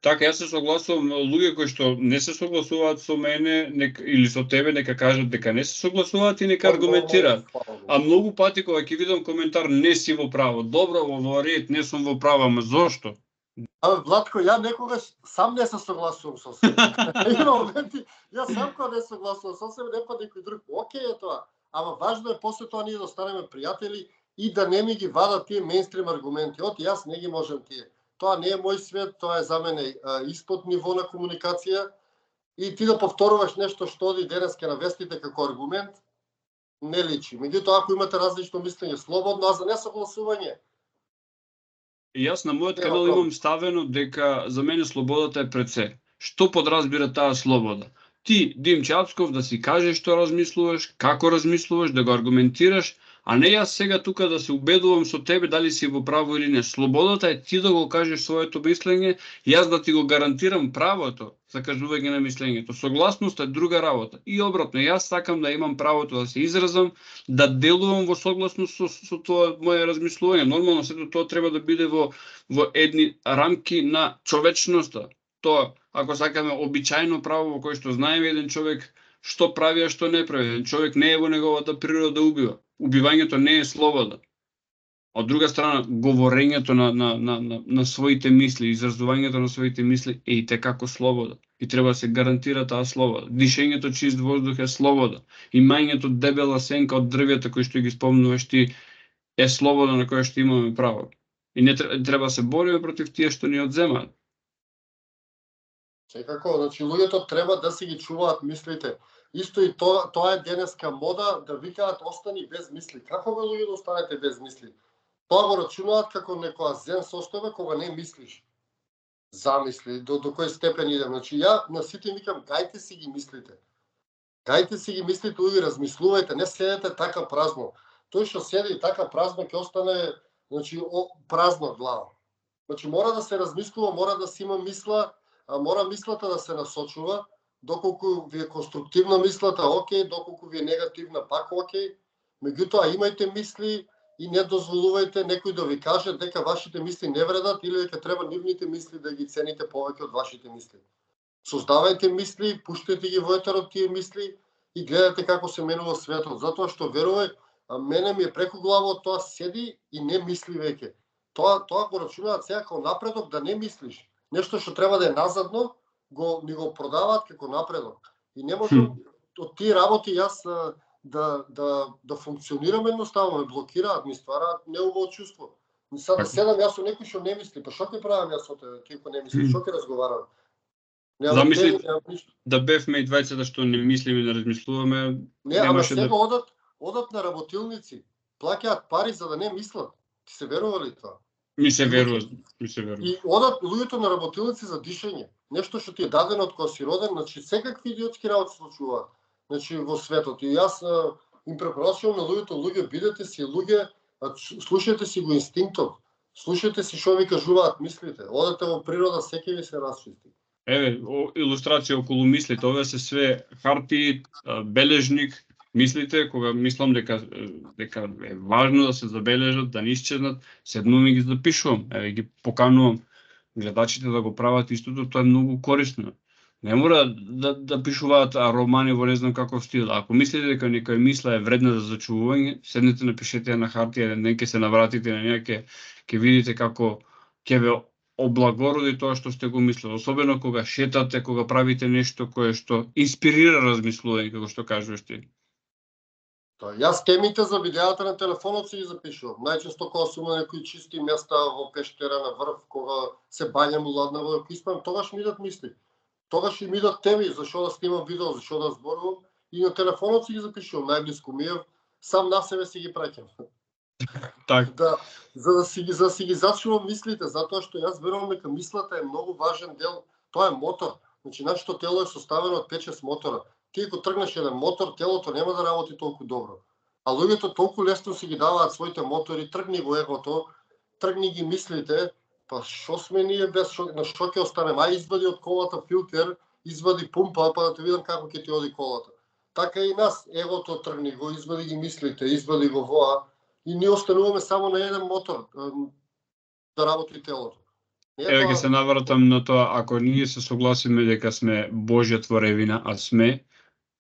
Така, јас се согласувам, луѓе кои што не се согласуваат со мене или со тебе, нека кажат дека не се согласуваат и нека аргументираат. А многу пати кога ќе видам коментар, не си во право, добро, во ред, не сум во право, ама зошто? Владко, ја некогаш сам не се согласувам со себе. Има моменти, јас сам кога не согласувам со себе, не па некој друг. Океј е тоа. Ама важно е после тоа ние да останеме пријатели и да не ми ги вадат тие мејнстрим аргументи. Јас не ги можам тие. Тоа не е мој свет, тоа е за мене испод ниво на комуникација и ти да повторуваш нешто што оди денеска на вестите како аргумент, не личи. Меѓутоа, ако имате различно мислење, слободно, а за несогласување. Јас на мојот канал имам ставено дека за мене слободата е пред се. Што подразбира таа слобода? ти, Димче Ацков, да си кажеш што размислуваш, како размислуваш, да го аргументираш, а не јас сега тука да се убедувам со тебе дали си во право или не. Слободата е ти да го кажеш своето мислење, јас да ти го гарантирам правото за кажување на мислењето. Согласност е друга работа. И обратно, јас сакам да имам правото да се изразам, да делувам во согласност со тоа моје размислување. Нормално сето тоа треба да биде во едни рамки на човечноста. Тоа, ако сакаме обичајно право во кое што знаеме еден човек што прави, а што не прави. Еден човек не е во неговата природа да убива. Убивањето не е слобода. Од друга страна, говорењето на своите мисли, изразувањето на своите мисли е и како слобода. И треба да се гарантира таа слобода. Дишењето чист воздух е слобода. Имањето дебела сенка од дрвјата кои што ги спомнуваш ти е слобода на која што имаме право. И не треба да се бориме против тие што ни одземаат. Секако, значи луѓето треба да си ги чуваат мислите. Исто и тоа е денеска мода да викаат остани без мисли. Како бе луѓе да останете без мисли? Тоа го рачунуваат како некоја зен состојба кога не мислиш. Замисли, до кој степен идем. Значи ја на сите викам гајте си ги мислите. Гајте си ги мислите, луѓе, размислувајте, не седете така празно. Тој што седи така празно ќе остане, значи празна глава. Значи мора да се размислува, мора да се има мисла, а мора мислата да се насочува, доколку ви е конструктивна мислата, окей, доколку ви е негативна, пак окей. Меѓутоа, имајте мисли и не дозволувајте некој да ви каже дека вашите мисли не вредат или дека треба нивните мисли да ги цените повеќе од вашите мисли. Создавајте мисли, пуштете ги во етерот тие мисли и гледате како се менува светот. Затоа што верувај, мене ми е преку глава тоа седи и не мисли веќе. Тоа го рачунуваат сега како напредок да не мислиш. Нешто што треба да е назадно, ни го продаваат како напредок. И не можам од тие работи јас да функционирам едноставно, ме блокираат, ми ствараат неубаво чувство. Сега да седам јас со некој што не мисли, па што ќе правам јас со тебе, ти ако не мисли, што ќе разговарам? Замисли да бевме и двајцата што не мислиме, не размислуваме. Не, ама сега одат на работилници, плаќаат пари за да не мислат. Ти се верува ли тоа? Ми се верува. И одат луѓето на работилници за дишење. Нешто што ти е дадено од кога си роден, значи секакви идиотски работи се случуваат. Значи во светот. И јас им препорачувам на луѓе, бидете си луѓе, слушајте си го инстинктот. Слушајте си што ви кажуваат мислите. Одете во природа, секој ви се расчисти. Еве, илустрација околу мислите, ова се све хартии, бележник, мислите, кога мислам дека е важно да се забележат, да не исчезнат, седнувам и ги запишувам, еве ги поканувам гледачите да го прават истото, тоа е многу корисно. Не мора да пишуваат романи во не знам каков стил. Ако мислите дека некоја мисла е вредна за зачувување, седнете, напишете ја на хартија, не ќе се навратите на неја, ќе видите како ќе ве облагороди тоа што сте го мислели, особено кога шетате, кога правите нешто кое што инспирира размислување, како што кажуваш ти. Јас темите за видеата на телефонот си ги запишувам. Најчесто кога сум на некои чисти места во пештера на врв, кога се бањам у ладна вода, кога испам, тогаш ми идат мисли. Тогаш и ми идат теми, зашо да снимам видео, зашо да зборувам, и на телефонот си ги запишувам, најблиску ми е, сам на себе си ги праќам. Так. Да, за да си ги зачувам мислите, затоа што јас верувам дека мислата е многу важен дел, тоа е мотор. Значи нашето тело е составено од 5-6 мотора. Ти ако тргнеш еден мотор, телото нема да работи толку добро. А луѓето толку лесно си ги даваат своите мотори, тргни го егото, тргни ги мислите, па што сме ние без на што ќе останеме? Ај извади од колата филтер, извади пумпа, па да те видам како ќе ти оди колата. Така и нас, егото тргни го, извади ги мислите, извади го воа, и ние остануваме само на еден мотор да работи телото. Еве ќе се навратам на тоа, ако ние се согласиме дека сме Божја творевина, а сме,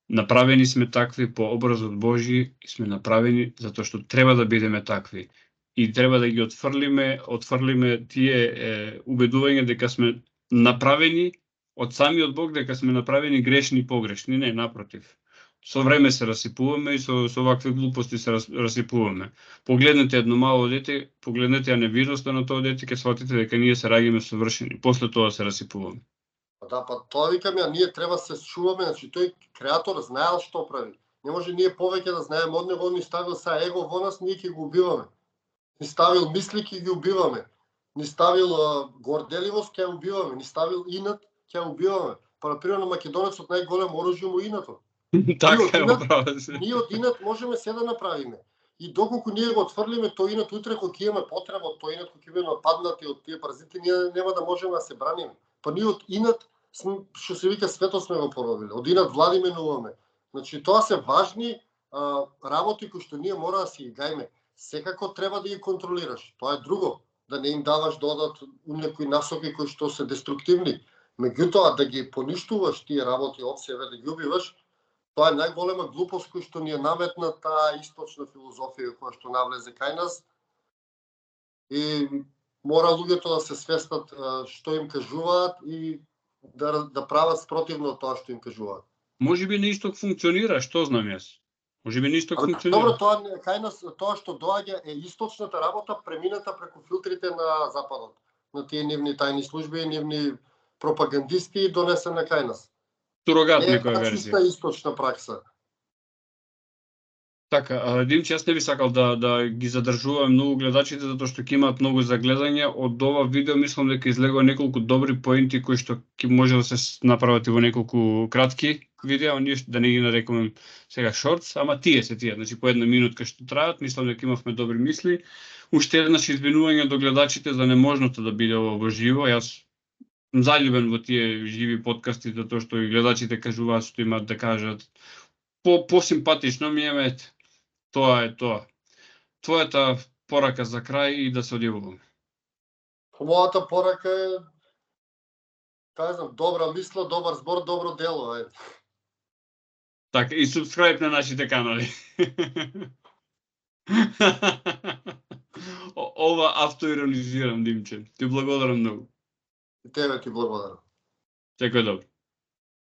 направени сме такви по образот Божји и сме направени затоа што треба да бидеме такви. И треба да ги отфрлиме тие убедувања дека сме направени од самиот Бог, дека сме направени грешни и погрешни. Не, напротив. Со време се расипуваме и со вакви глупости се расипуваме. Погледнете едно мало дете, погледнете ја невидноста на тоа дете, ќе сватите дека ние се раѓаме совршени. После тоа се расипуваме. Да, па тоа викам ја, ние треба се чуваме, значи тој креатор знаел што прави. Не може ние повеќе да знаеме од него, он ни ставил са его во нас, ние ќе го убиваме. Ни ставил мисли, ќе ги убиваме. Ни ставил горделивост, ќе убиваме. Ни ставил инат, ќе убиваме. па примерно македонецот најголем оружје му инатот. Така е, управа се. Ние од инат можеме се да направиме. И доколку ние го отфрлиме тој инат утре кога ќе имаме потреба од тој инат кога ќе бидеме нападнати од тие паразити, ние нема да можеме да се браниме. Па ние од инат што се вика светот сме го поробиле. Од инат влади менуваме. Значи тоа се важни работи кои што ние мора да си ги гајме. Секако треба да ги контролираш. Тоа е друго, да не им даваш додат некои насоки кои што се деструктивни. Меѓутоа да ги поништуваш тие работи од себе, да ги убиваш, тоа е најголема глупост која што ни е наметна таа источна филозофија која што навлезе кај нас. И мора луѓето да се свестат што им кажуваат и да прават спротивно од тоа што им кажуваат. Може би на исток функционира, што знам јас. Може би на исток функционира. Добро, тоа кај нас тоа што доаѓа е источната работа премината преку филтрите на западот, на тие нивни тајни служби и нивни пропагандисти и донесена кај нас. Сурогат Е некоја верзија. чиста источна пракса. Така, Димче, јас не би сакал да ги задржувам многу гледачите затоа што ќе имаат многу за гледање. Од ова видео мислам дека излегува неколку добри поенти кои што ќе може да се направат и во неколку кратки видеа, ние да не ги нарекувам сега шортс, ама тие се тие, значи по една минутка што траат, мислам дека имавме добри мисли. Уште еднаш извинување до гледачите за неможното да биде ова во живо. Јас сум заљубен во тие живи подкасти затоа што и гледачите кажуваат што имаат да кажат. Посимпатично ми е, тоа е тоа. Твојата порака за крај и да се одјавуваме. Мојата порака е, кажам, добра мисла, добар збор, добро дело. Така, и субскрайб на нашите канали. Ова автоиронизирам, Димче. Ти благодарам многу. И тебе ти благодарам. Секој добро.